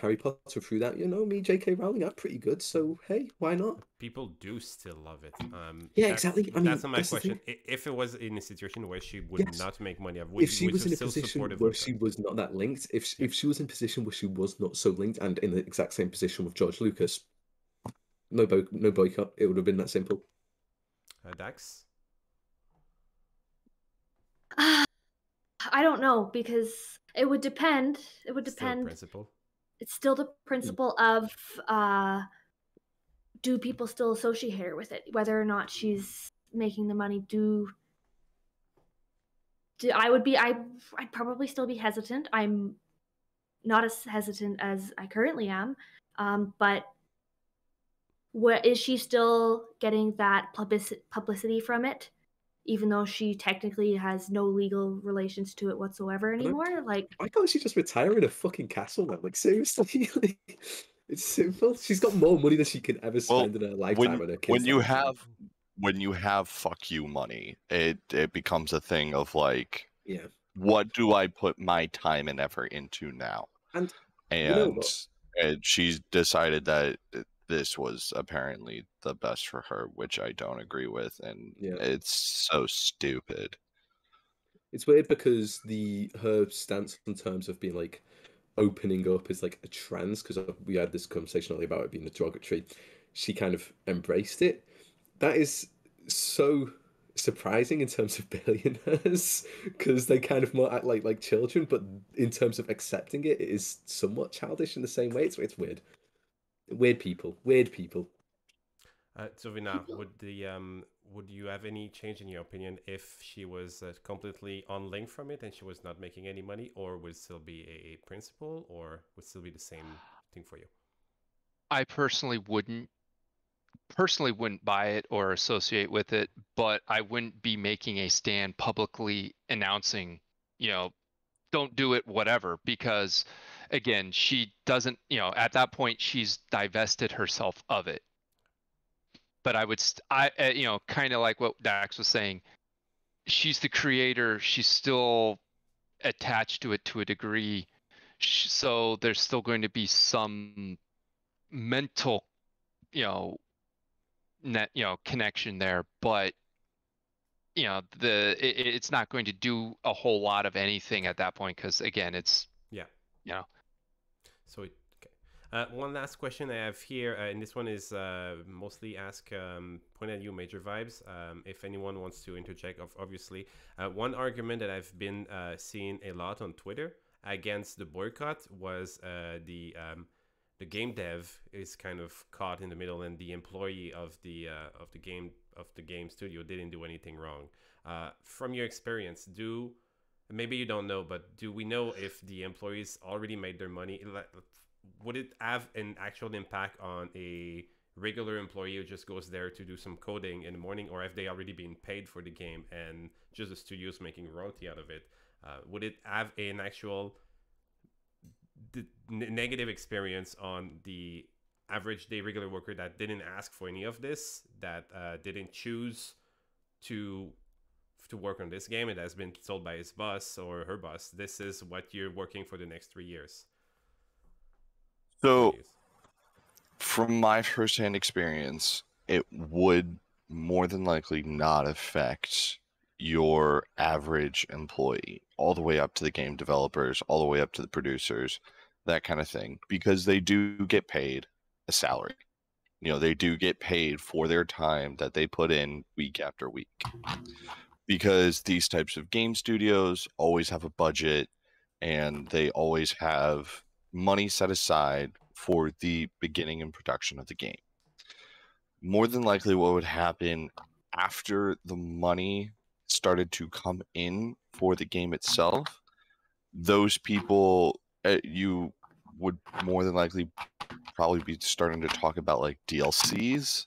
Harry Potter through that. Me, J.K. Rowling, I'm pretty good, so hey, why not? People do still love it. Exactly. That's not my question. If it was in a situation where she would not make money, if she was in a position where she was not that linked, if she was in a position where she was not so linked, and in the exact same position with George Lucas, no boycott. It would have been that simple. Dax? I don't know, because it would depend. It would depend. Still principle. It's still the principle of do people still associate her with it, whether or not she's making the money. I'd probably still be hesitant. I'm not as hesitant as I currently am, but is she still getting that publicity from it, even though she technically has no legal relations to it whatsoever anymore? Why can't she just retire in a fucking castle now? Like, seriously? It's simple. She's got more money than she can ever spend in her lifetime on her kids. When you have fuck you money, it becomes a thing of like, yeah, what do I put my time and effort into now? And she's decided that this was apparently the best for her, which I don't agree with, and it's so stupid. It's weird because her stance in terms of being like opening up as like a trans, because we had this conversation earlier about it being a derogatory, she kind of embraced it. That is so surprising in terms of billionaires, because they kind of more act like children, but in terms of accepting it, it is somewhat childish in the same way. It's weird. Weird people. Dzovinar, would you have any change in your opinion if she was completely unlinked from it and she was not making any money, or would it still be a principal, or would it still be the same thing for you? I personally wouldn't buy it or associate with it, but I wouldn't be making a stand publicly announcing, don't do it, whatever, because again, she doesn't, at that point she's divested herself of it. But I would, kind of like what Dax was saying, she's the creator, she's still attached to it to a degree, so there's still going to be some mental, connection there, but it's not going to do a whole lot of anything at that point, because again, it's So one last question I have here, and this one is mostly point at you, Major Vibes. If anyone wants to interject, obviously. One argument that I've been seeing a lot on Twitter against the boycott was the game dev is kind of caught in the middle, and the employee of the game studio didn't do anything wrong. From your experience, maybe you don't know, but do we know if the employees already made their money? would it have an actual impact on a regular employee who just goes there to do some coding in the morning, or have they already been paid for the game and just the studio's making royalty out of it? Would it have an actual negative experience on the average day regular worker that didn't ask for any of this, that didn't choose to work on this game, and has been told by his boss or her boss, this is what you're working for the next 3 years? So, from my firsthand experience, it would more than likely not affect your average employee, all the way up to the game developers, all the way up to the producers, that kind of thing, because they do get paid a salary. You know, they do get paid for their time that they put in week after week. Because these types of game studios always have a budget, and they always have money set aside for the beginning and production of the game. More than likely, what would happen after the money started to come in for the game itself, those people, you would more than likely probably be starting to talk about like DLCs.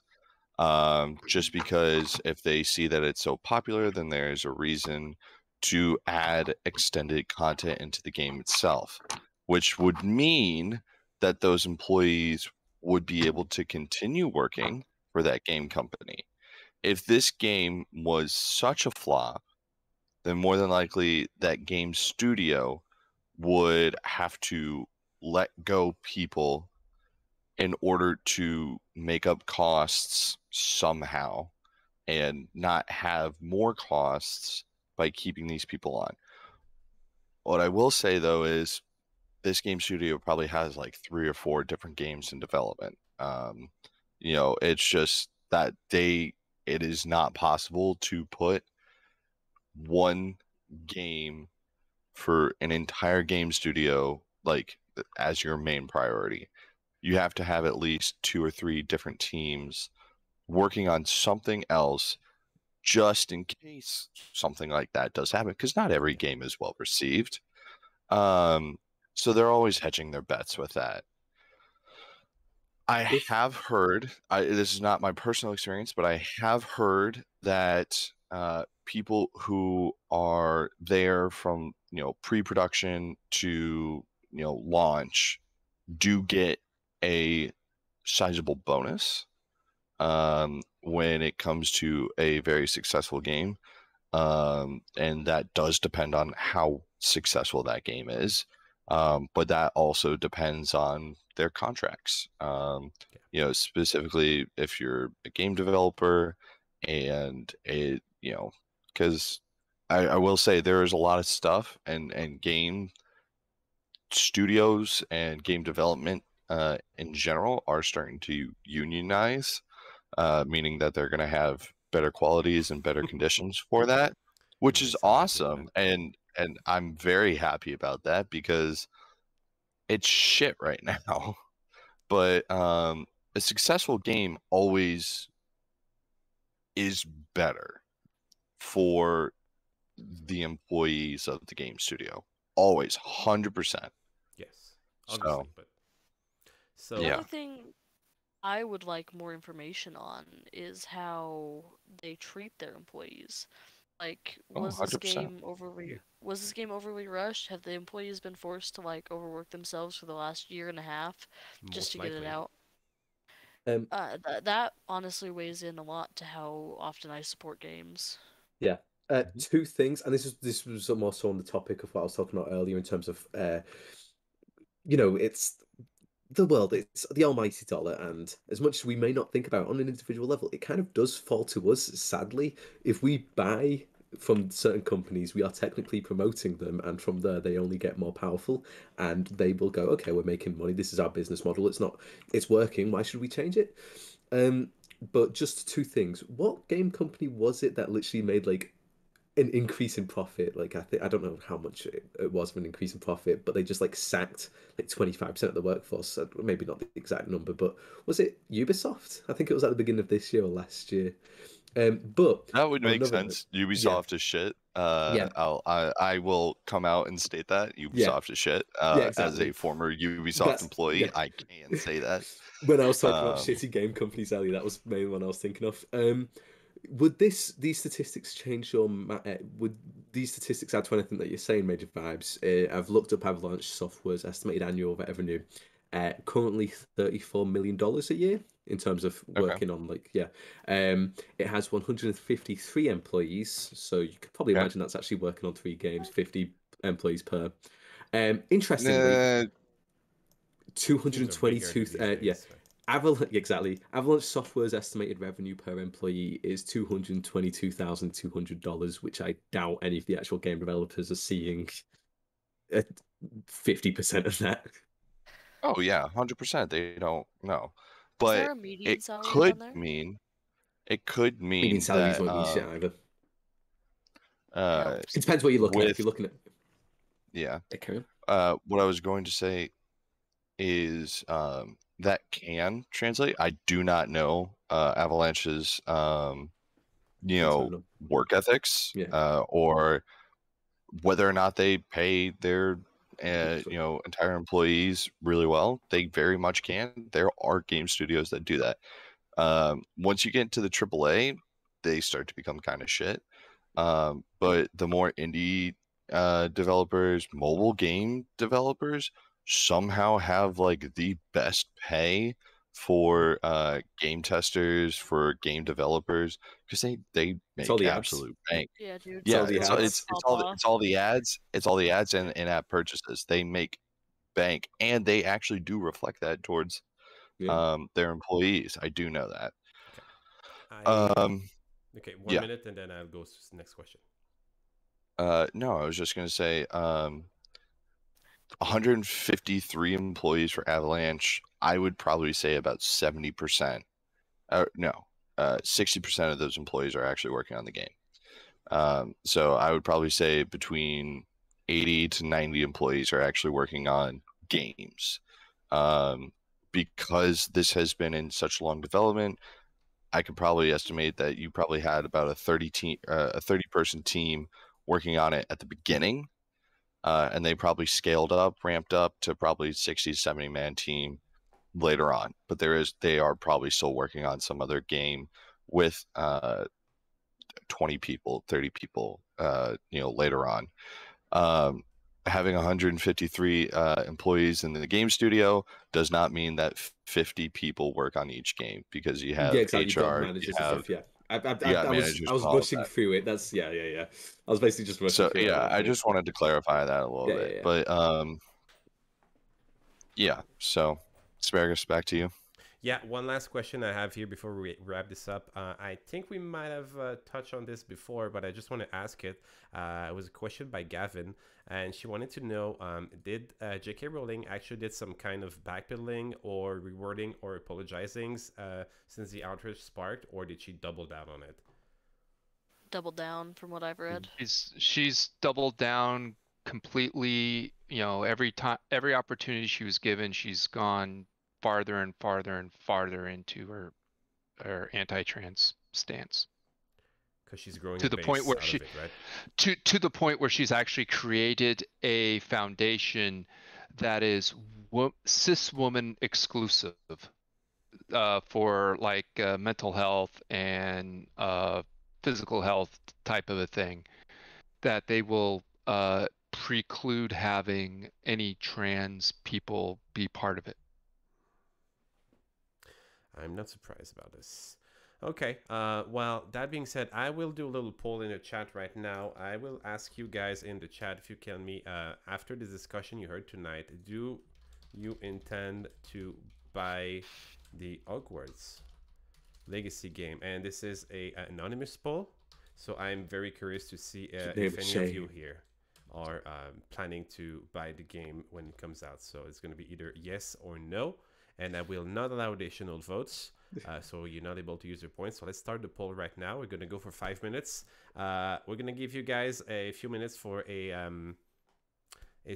Just because if they see that it's so popular, then there's a reason to add extended content into the game itself, which would mean that those employees would be able to continue working for that game company. If this game was such a flop, then more than likely that game studio would have to let go people in order to make up costs somehow and not have more costs by keeping these people on. What I will say, though, is this game studio probably has like 3 or 4 different games in development. You know, it's just that it is not possible to put one game for an entire game studio like as your main priority. You have to have at least 2 or 3 different teams working on something else just in case something like that does happen, because not every game is well received. So they're always hedging their bets with that. I have heard, this is not my personal experience, but I have heard that people who are there from, you know, pre-production to, you know, launch do get a sizable bonus when it comes to a very successful game. And that does depend on how successful that game is. But that also depends on their contracts. You know, specifically if you're a game developer, and it, you know, because I will say there is a lot of stuff, and game studios and game development in general are starting to unionize, meaning that they're going to have better qualities and better conditions for that, which is awesome. And I'm very happy about that, because it's shit right now. But a successful game always is better for the employees of the game studio. Always, 100%. Yes, obviously. The other thing I would like more information on is how they treat their employees. Like, was this game overly rushed? Have the employees been forced to like overwork themselves for the last year and a half just to get it out? That honestly weighs in a lot to how often I support games. Yeah. 2 things, and this was more so on the topic of what I was talking about earlier in terms of, you know, it's the world, it's the almighty dollar, and as much as we may not think about it on an individual level, it kind of does fall to us, sadly. If we buy from certain companies, we are technically promoting them, and from there they only get more powerful, and they will go, okay, we're making money, this is our business model, it's working, why should we change it? But just 2 things. What game company was it that literally made like an increase in profit? Like, I don't know how much it was for an increase in profit, but they just like sacked like 25% of the workforce. Maybe not the exact number, but was it Ubisoft? I think it was at the beginning of this year or last year. But that would on make another sense. note- Ubisoft is shit. Yeah. I will come out and state that Ubisoft is shit. As exactly. a former Ubisoft That's- employee, yeah. I can say that. When I was talking about shitty game companies earlier, that was the main one I was thinking of. Would these statistics change your? Would these statistics add to anything that you're saying, Major Vibes? I've looked up Avalanche Software's estimated annual revenue. Currently $34 million a year in terms of working on it has 153 employees, so you could probably imagine that's actually working on 3 games, 50 employees per. Interestingly, 222 Avalanche Software's estimated revenue per employee is $222,200, which I doubt any of the actual game developers are seeing 50% of that. Oh yeah, 100%. They don't know, Is there but a median it salary could down there? mean Median salaries that won't mean shit either. Yeah. It depends what you're looking at. If you're looking at carry on. what I was going to say is that can translate. I do not know Avalanche's work ethics or whether or not they pay their entire employees really well. They very much can. There are game studios that do that. Once you get into the AAA, they start to become kind of shit. But the more indie developers, mobile game developers, somehow have like the best pay for game testers, for game developers, because they make absolute bank. Yeah, dude. Yeah, it's all the ads. It's all the ads and in-app purchases. They make bank, and they actually do reflect that towards their employees. I do know that. Okay, 1 minute, and then I'll go to the next question. No, I was just going to say 153 employees for Avalanche. I would probably say about 70%. 60% of those employees are actually working on the game. So I would probably say between 80 to 90 employees are actually working on games. Because this has been in such long development, I could probably estimate that you probably had about a 30-person team working on it at the beginning, and they probably scaled up, ramped up to probably 60, 70-man team later on. But they are probably still working on some other game with 20 people, 30 people, later on. Having 153 employees in the game studio does not mean that 50 people work on each game, because you have HR, managers and stuff. I was rushing through it. That's I was basically just rushing through it. I just wanted to clarify that a little bit. But so Asparagus, back to you. Yeah, one last question I have here before we wrap this up. I think we might have touched on this before, but I just want to ask it. It was a question by Gavin, and she wanted to know, did J.K. Rowling actually did some kind of backpedaling or rewarding or apologizing since the outrage sparked, or did she double down on it? Double down, from what I've read. She's doubled down completely. Every opportunity she was given, she's gone farther and farther and farther into her anti-trans stance. Because she's growing to the point where to the point where she's actually created a foundation that is cis woman exclusive for like mental health and physical health type of a thing, that they will preclude having any trans people be part of it. I'm not surprised about this. Okay, well, that being said, I will do a little poll in the chat right now. I will ask you guys in the chat if you can me, after the discussion you heard tonight, do you intend to buy the Hogwarts Legacy game? And this is an anonymous poll, so I'm very curious to see if any of you here are planning to buy the game when it comes out. So it's going to be either yes or no. And I will not allow additional votes, so you're not able to use your points. So let's start the poll right now. We're going to go for 5 minutes. We're going to give you guys a few minutes for a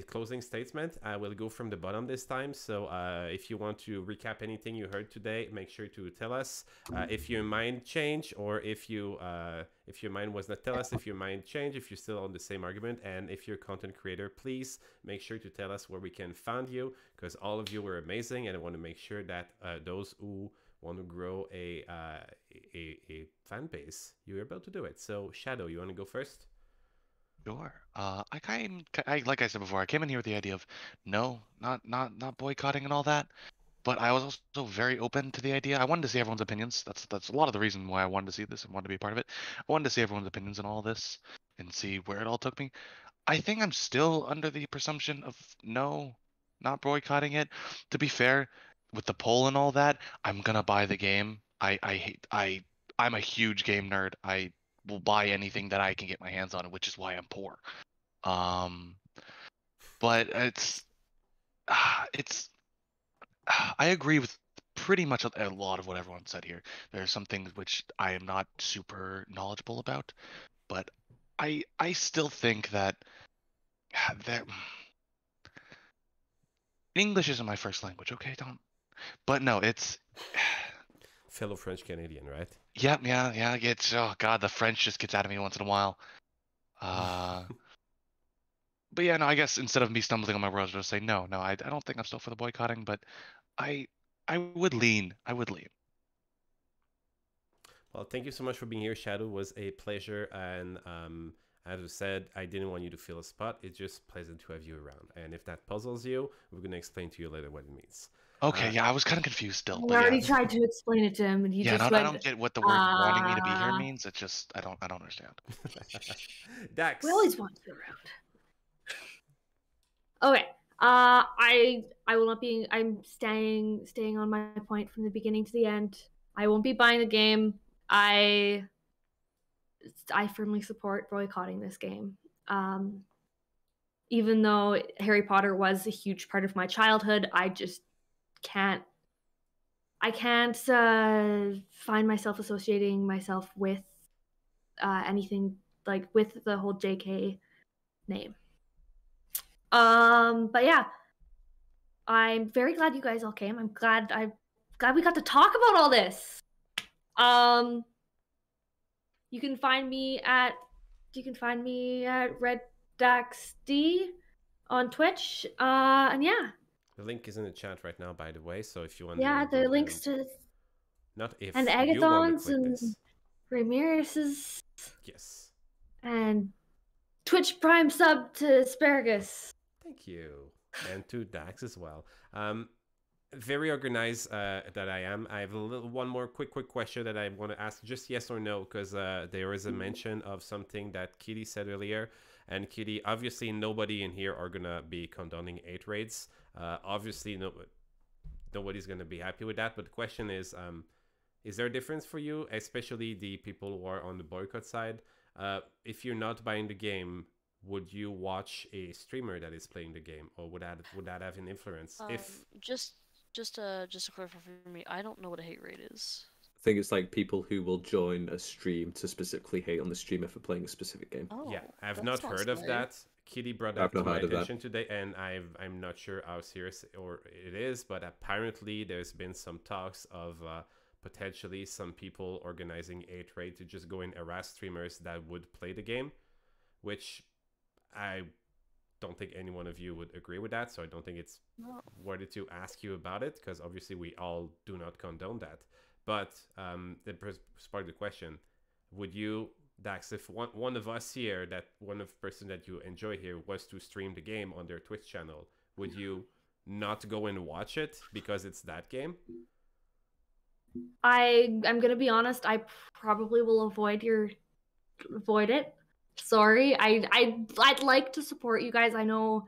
closing statement. I will go from the bottom this time. So if you want to recap anything you heard today, make sure to tell us. If your mind changed, or if your mind was not, tell us if your mind changed, if you're still on the same argument. And if you're a content creator, please make sure to tell us where we can find you, because all of you were amazing, and I want to make sure that those who want to grow a fan base, you're able to do it. So Shadow, you want to go first? Sure. Like I said before, I came in here with the idea of not boycotting and all that, but I was also very open to the idea. I wanted to see everyone's opinions. That's a lot of the reason why I wanted to see this and wanted to be a part of it. I wanted to see everyone's opinions on all this and see where it all took me. I think I'm still under the presumption of not boycotting it. To be fair, with the poll and all that, I'm gonna buy the game. I'm a huge game nerd. I will buy anything that I can get my hands on, which is why I'm poor. But it's I agree with pretty much a lot of what everyone said here. There are some things which I am not super knowledgeable about, but I still think that English isn't my first language. Okay, don't. But no, it's fellow French Canadian, right? Yeah. It's oh god, the French just gets out of me once in a while. But yeah, no, I guess instead of me stumbling on my words, I'll just say no. I don't think I'm still for the boycotting, but I would lean. Well, thank you so much for being here, Shadow. It was a pleasure, and as I said, I didn't want you to feel a spot. It's just pleasant to have you around, and if that puzzles you, we're gonna explain to you later what it means. Okay, yeah, I was kind of confused still. I already tried to explain it to him, and he just went, I don't get what the word wanting me to be here means. It's just I don't understand. Dax. We always want you around. Okay. I will not be. I'm staying on my point from the beginning to the end. I won't be buying the game. I firmly support boycotting this game. Even though Harry Potter was a huge part of my childhood, I just can't find myself associating myself with anything like with the whole JK name. But yeah, I'm very glad you guys all came. I'm glad we got to talk about all this. You can find me at RedDaxD on Twitch. And yeah. The link is in the chat right now, by the way. So if you want, the links to not if and Agathon's and Ramirez's. Yes. And Twitch Prime sub to Asparagus. Thank you, and to Dax as well. Very organized that I am. I have one more quick question that I want to ask, just yes or no, because there is a mention of something that Kitty said earlier. And Kitty, obviously nobody in here are gonna be condoning 8 raids. Obviously nobody's gonna be happy with that. But the question is there a difference for you, especially the people who are on the boycott side? If you're not buying the game, would you watch a streamer that is playing the game, or would that have an influence? If just to clarify for me, I don't know what a hate raid is. I think it's like people who will join a stream to specifically hate on the streamer for playing a specific game. Oh, yeah, I've not heard of that. Kitty brought that to my attention today, and I'm not sure how serious it is, but apparently there's been some talks of potentially some people organizing 8 raid to just go and harass streamers that would play the game, which I don't think any one of you would agree with that, so I don't think it's worthy to ask you about it, because obviously we all do not condone that. But the part of the question, would you, Dax, if one of us here, that one of the person that you enjoy here was to stream the game on their Twitch channel, would you not go and watch it because it's that game? I'm gonna be honest, I probably will avoid it. Sorry, I'd like to support you guys. I know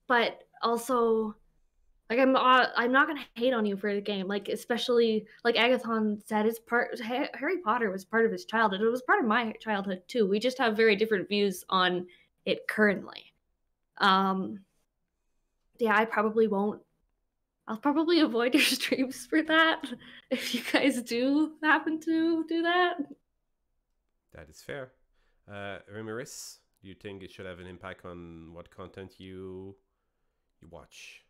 but also, like, I'm not gonna hate on you for the game. Like, especially like Agathon said, Harry Potter was part of his childhood. It was part of my childhood too. We just have very different views on it currently. Yeah, I probably won't. I'll probably avoid your streams for that if you guys do happen to do that. That is fair. Ramirez, Do you think it should have an impact on what content you watch?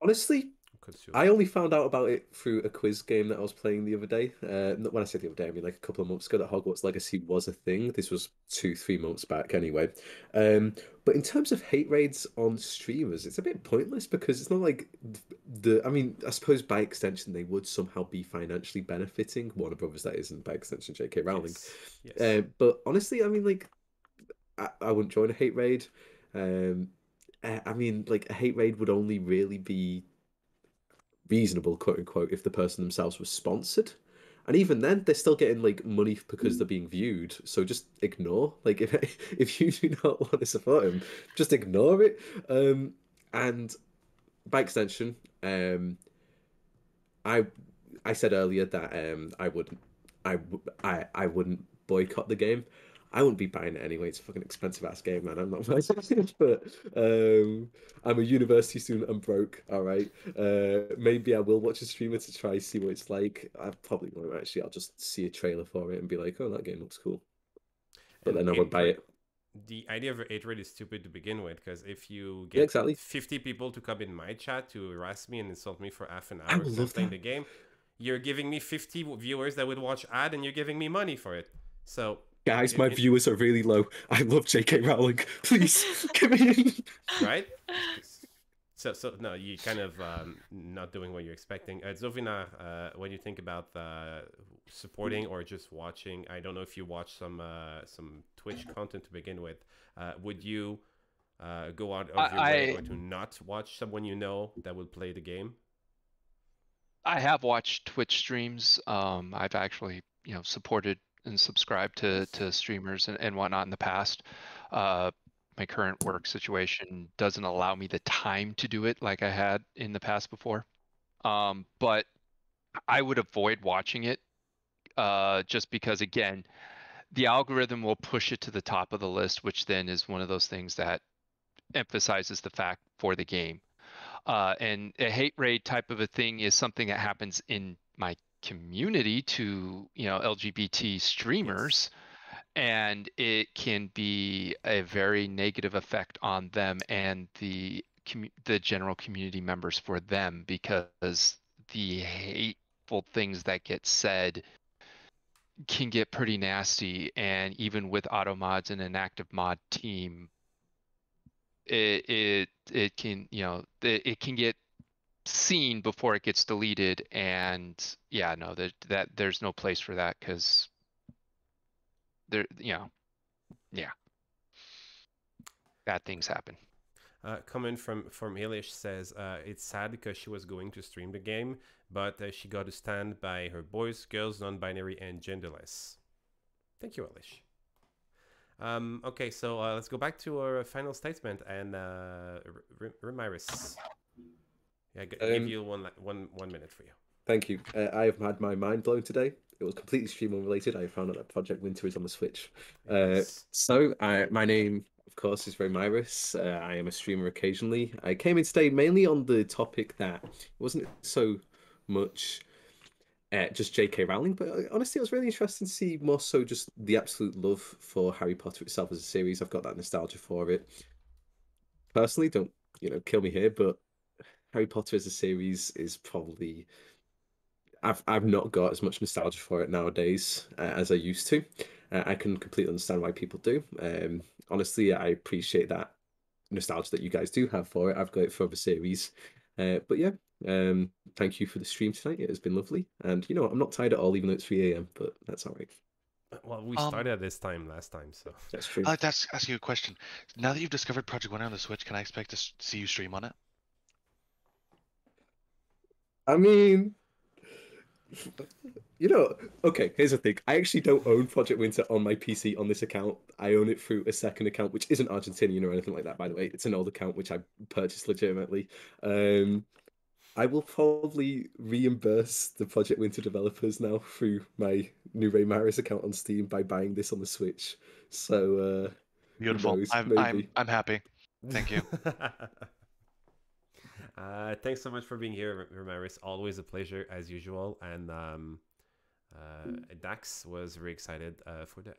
Honestly, Consume? I only found out about it through a quiz game that I was playing the other day. When I say the other day, I mean like a couple of months ago that Hogwarts Legacy was a thing. This was 2, 3 months back anyway. But in terms of hate raids on streamers, it's a bit pointless because it's not like I mean, I suppose by extension they would somehow be financially benefiting Warner Brothers, that is, and by extension J.K. Rowling. Yes. But honestly, I mean, like, I wouldn't join a hate raid. I mean, like, a hate raid would only really be reasonable, quote unquote, if the person themselves was sponsored. And even then, they're still getting like money because they're being viewed. So just ignore. Like if you do not want to support him, just ignore it. And by extension, I said earlier that I wouldn't boycott the game. I wouldn't be buying it anyway. It's a fucking expensive ass game, man. I'm not buying it, but I'm a university student. I'm broke. All right. Maybe I will watch a streamer to try see what it's like. I probably won't actually. I'll just see a trailer for it and be like, "Oh, that game looks cool," but then I won't buy it. The idea of a hate raid is stupid to begin with, because if you Yeah, get exactly. 50 people to come in my chat to harass me and insult me for half an hour because I'm playing the game, you're giving me 50 viewers that would watch ad, and you're giving me money for it. So guys, my viewers are really low. I love J.K. Rowling. Please get me in. Right? So no, you kind of not doing what you're expecting. Dzovinar, when you think about supporting or just watching, I don't know if you watch some Twitch content to begin with. Would you go out of your way or to not watch someone you know that will play the game? I have watched Twitch streams. I've actually, supported and subscribed to streamers and whatnot in the past. My current work situation doesn't allow me the time to do it like I had in the past before. But I would avoid watching it just because, again, the algorithm will push it to the top of the list, which then is one of those things that emphasizes the fact for the game. And a hate raid type of a thing is something that happens in my community to, LGBT streamers. Yes. And it can be a very negative effect on them and the general community members for them, because the hateful things that get said can get pretty nasty. And even with auto mods and an active mod team, it can, it can get seen before it gets deleted. And yeah, no, that there's no place for that, because there, yeah, bad things happen. Comment from Elish says it's sad because she was going to stream the game, but she got to stand by her boys, girls, non-binary, and genderless. Thank you, Elish. Okay, so let's go back to our final statement, and Remiris. Yeah, give you one minute for you. Thank you. I have had my mind blown today. It was completely stream unrelated. I found out that Project Winter is on the Switch. Yes. My name, of course, is Remiris. I am a streamer occasionally. I came in today mainly on the topic that wasn't so much just J.K. Rowling, but honestly, it was really interesting to see more so just the absolute love for Harry Potter itself as a series. I've got that nostalgia for it. Personally, don't kill me here, but Harry Potter as a series is probably I've not got as much nostalgia for it nowadays as I used to. I can completely understand why people do. Honestly, I appreciate that nostalgia that you guys do have for it. I've got it for other series. But yeah, thank you for the stream tonight. It has been lovely. And I'm not tired at all, even though it's 3 a.m., but that's all right. Well, we started at this time last time, so that's true. I'd like to ask you a question. Now that you've discovered Project Winter on the Switch, can I expect to see you stream on it? I mean, okay, here's the thing. I actually don't own Project Winter on my PC on this account. I own it through a second account, which isn't Argentinian or anything like that, by the way. It's an old account, which I purchased legitimately. I will probably reimburse the Project Winter developers now through my new Reymaris account on Steam by buying this on the Switch. So, beautiful. I'm happy. Thank you. Thanks so much for being here, Remiris. Always a pleasure as usual. And Dax was very excited for the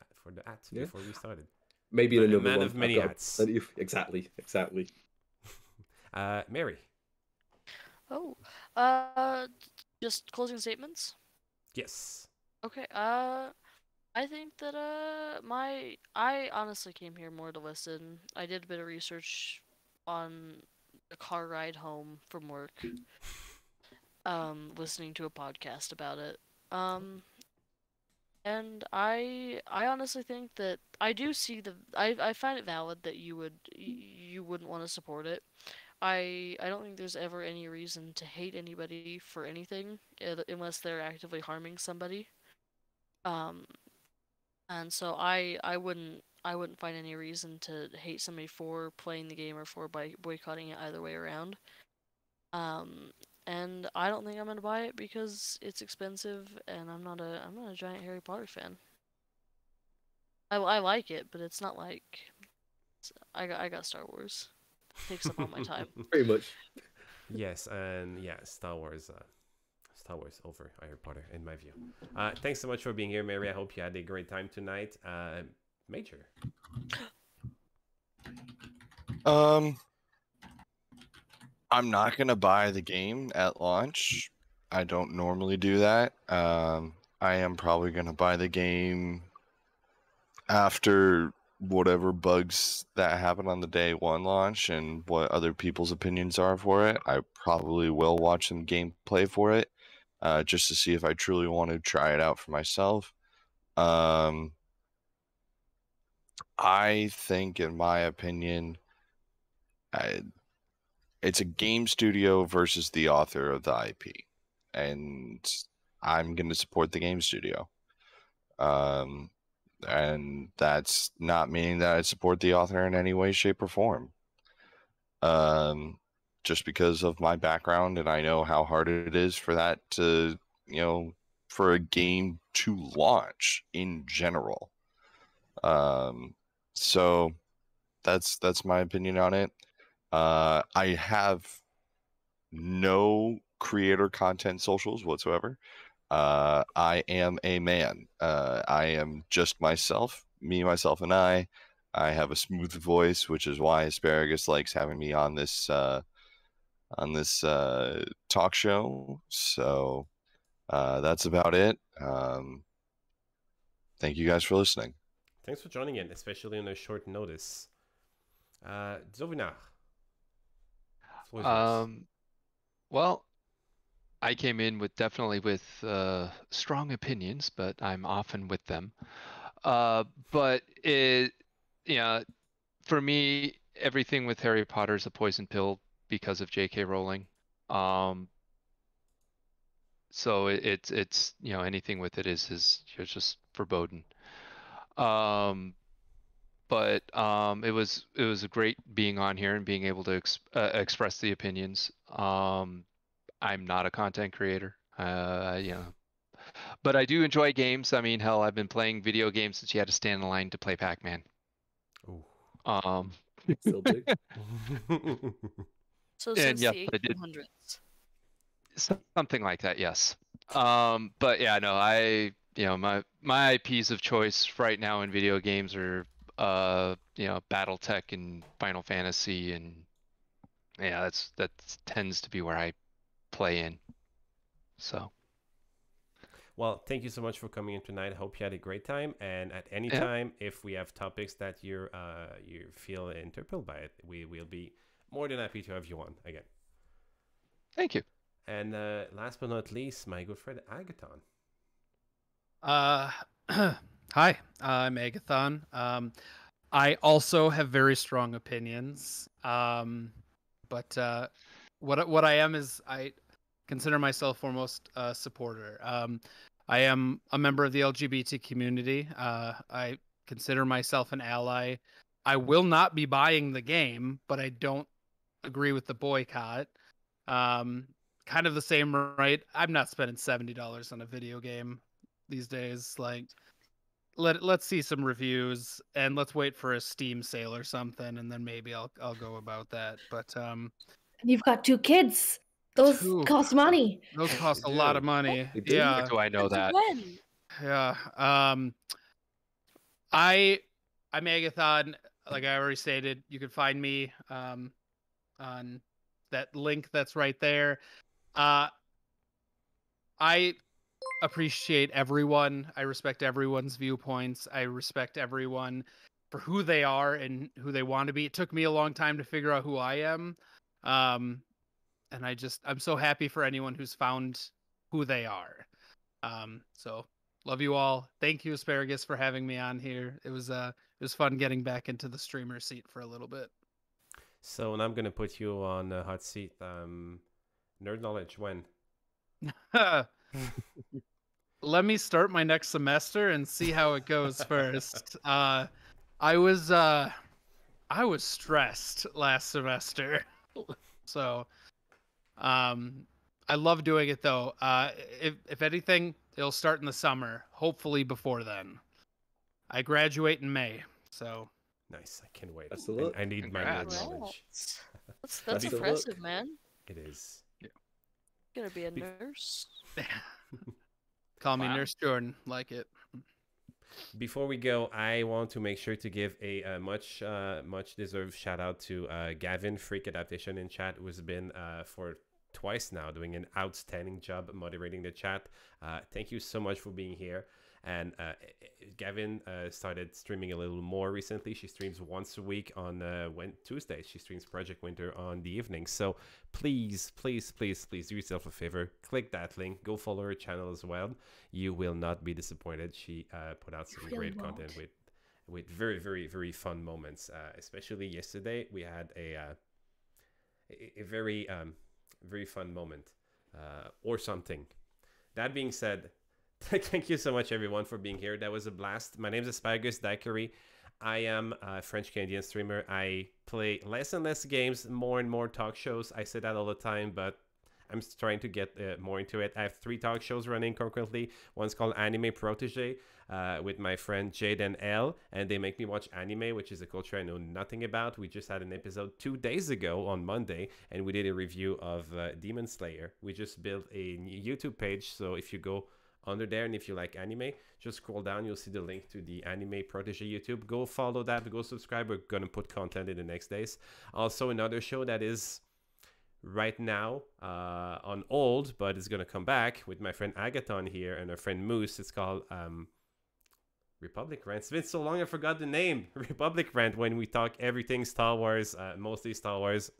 act before we started. Maybe in A another man one. of many hats. Exactly. Mary. Oh, just closing statements. Yes. Okay. I think that I honestly came here more to listen. I did a bit of research on the car ride home from work. Listening to a podcast about it. And I honestly think that I do see I find it valid that you wouldn't want to support it. I don't think there's ever any reason to hate anybody for anything unless they're actively harming somebody. And so I wouldn't find any reason to hate somebody for playing the game or for boycotting it either way around. And I don't think I'm gonna buy it because it's expensive, and I'm not a giant Harry Potter fan. I like it, but it's not like I got Star Wars. It takes up all my time. Pretty much. Yes, and yeah, Star Wars over Harry Potter, in my view. Thanks so much for being here, Mary. I hope you had a great time tonight. Major. I'm not gonna buy the game at launch. I don't normally do that. I am probably gonna buy the game after whatever bugs that happen on the day one launch and what other people's opinions are for it. I probably will watch some gameplay for it, just to see if I truly want to try it out for myself. I think, in my opinion, it's a game studio versus the author of the IP, and I'm going to support the game studio. And that's not meaning that I support the author in any way, shape, or form. Just because of my background, and I know how hard it is for that to, for a game to launch in general. So that's my opinion on it. I have no creator content socials whatsoever. I am a man. I am just myself, me, myself, and I. I have a smooth voice, which is why Asparagus likes having me on this talk show. So that's about it. Thank you guys for listening. Thanks for joining in, especially on a short notice. Dzovinar. Well, I came in definitely with strong opinions, but I'm often with them. But for me, everything with Harry Potter is a poison pill because of J.K. Rowling. So it's anything with it is you're just foreboding. But it was a great being on here and being able to express the opinions. I'm not a content creator, but I do enjoy games. I mean, hell, I've been playing video games since you had to stand in line to play Pac-Man. Oh. Still do. So since the 1800s. Something like that, yes. But yeah, no, my IPs of choice right now in video games are BattleTech and Final Fantasy, and yeah, that tends to be where I play in. So well, thank you so much for coming in tonight. I hope you had a great time, and at any time, if we have topics that you feel interpelled by it, we will be more than happy to have you on again. Thank you. And last but not least, my good friend Agathon. Hi, I'm Agathon. I also have very strong opinions. But what I am is I consider myself foremost a supporter. I am a member of the LGBT community. I consider myself an ally. I will not be buying the game, but I don't agree with the boycott. Kind of the same, right? I'm not spending $70 on a video game these days. Like, let's see some reviews and let's wait for a Steam sale or something, and then maybe I'll go about that. But you've got 2 kids. Those cost money. Those cost a lot of money. Yeah. Do I know that? Yeah. I I'm Agathon. Like I already stated, you can find me on that link that's right there. I appreciate everyone. I respect everyone's viewpoints. I respect everyone for who they are and who they want to be. It took me a long time to figure out who I am. And I'm so happy for anyone who's found who they are. So love you all. Thank you, Asparagus, for having me on here. It was fun getting back into the streamer seat for a little bit. So, and I'm gonna put you on the hot seat. Nerd knowledge when? Let me start my next semester and see how it goes first. I was stressed last semester, so I love doing it though. If anything, it'll start in the summer. Hopefully before then. I graduate in May, so nice. I can't wait. That's the look. I need my nerd Congrats. knowledge. That's That's the impressive, look. man. It is. Gonna be a nurse. call me Wow. Nurse Jordan. Like it. Before we go, I want to make sure to give a much deserved shout out to Gavin, Freak Adaptation in chat, who's been for twice now doing an outstanding job moderating the chat. Thank you so much for being here. And Gavin started streaming a little more recently. She streams once a week on Tuesdays. She streams Project Winter on the evening. So please, please, please, please do yourself a favor. Click that link. Go follow her channel as well. You will not be disappointed. She put out some really great content won't. with very, very, very fun moments. Especially yesterday, we had a very very fun moment or something. That being said, thank you so much everyone for being here. That was a blast. My name is Asparagus Daiquiri. I am a French-Canadian streamer. I play less and less games, more and more talk shows. I say that all the time, but I'm trying to get more into it. I have 3 talk shows running concurrently. One's called Anime Protege with my friend Jade and Elle, and they make me watch anime, which is a culture I know nothing about. We just had an episode 2 days ago on Monday, and we did a review of Demon Slayer. We just built a new YouTube page, so if you go under there and if you like anime, just scroll down, you'll see the link to the Anime Protege YouTube. Go follow that, go subscribe. We're gonna put content in the next days. Also, another show that is right now on hold, but it's gonna come back with my friend Agathon here and our friend Moose. It's called Republic Rant. It's been so long I forgot the name. Republic Rant, when we talk everything Star Wars, mostly Star Wars,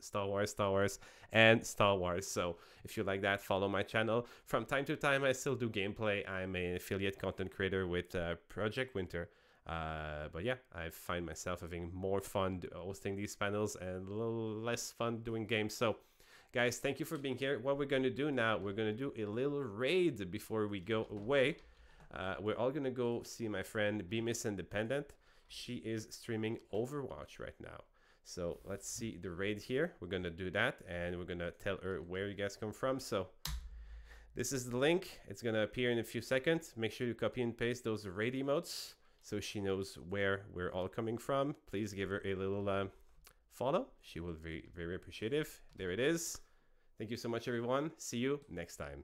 and Star Wars. So if you like that, follow my channel. From time to time, I still do gameplay. I'm an affiliate content creator with Project Winter. But yeah, I find myself having more fun hosting these panels and a little less fun doing games. So guys, thank you for being here. What we're going to do now, we're going to do a little raid before we go away. We're all going to go see my friend Bemis Independent. She is streaming Overwatch right now. So let's see the raid here. We're going to do that, and we're going to tell her where you guys come from. So this is the link. It's going to appear in a few seconds. Make sure you copy and paste those raid emotes so she knows where we're all coming from. Please give her a little follow. She will be very appreciative. There it is. Thank you so much, everyone. See you next time.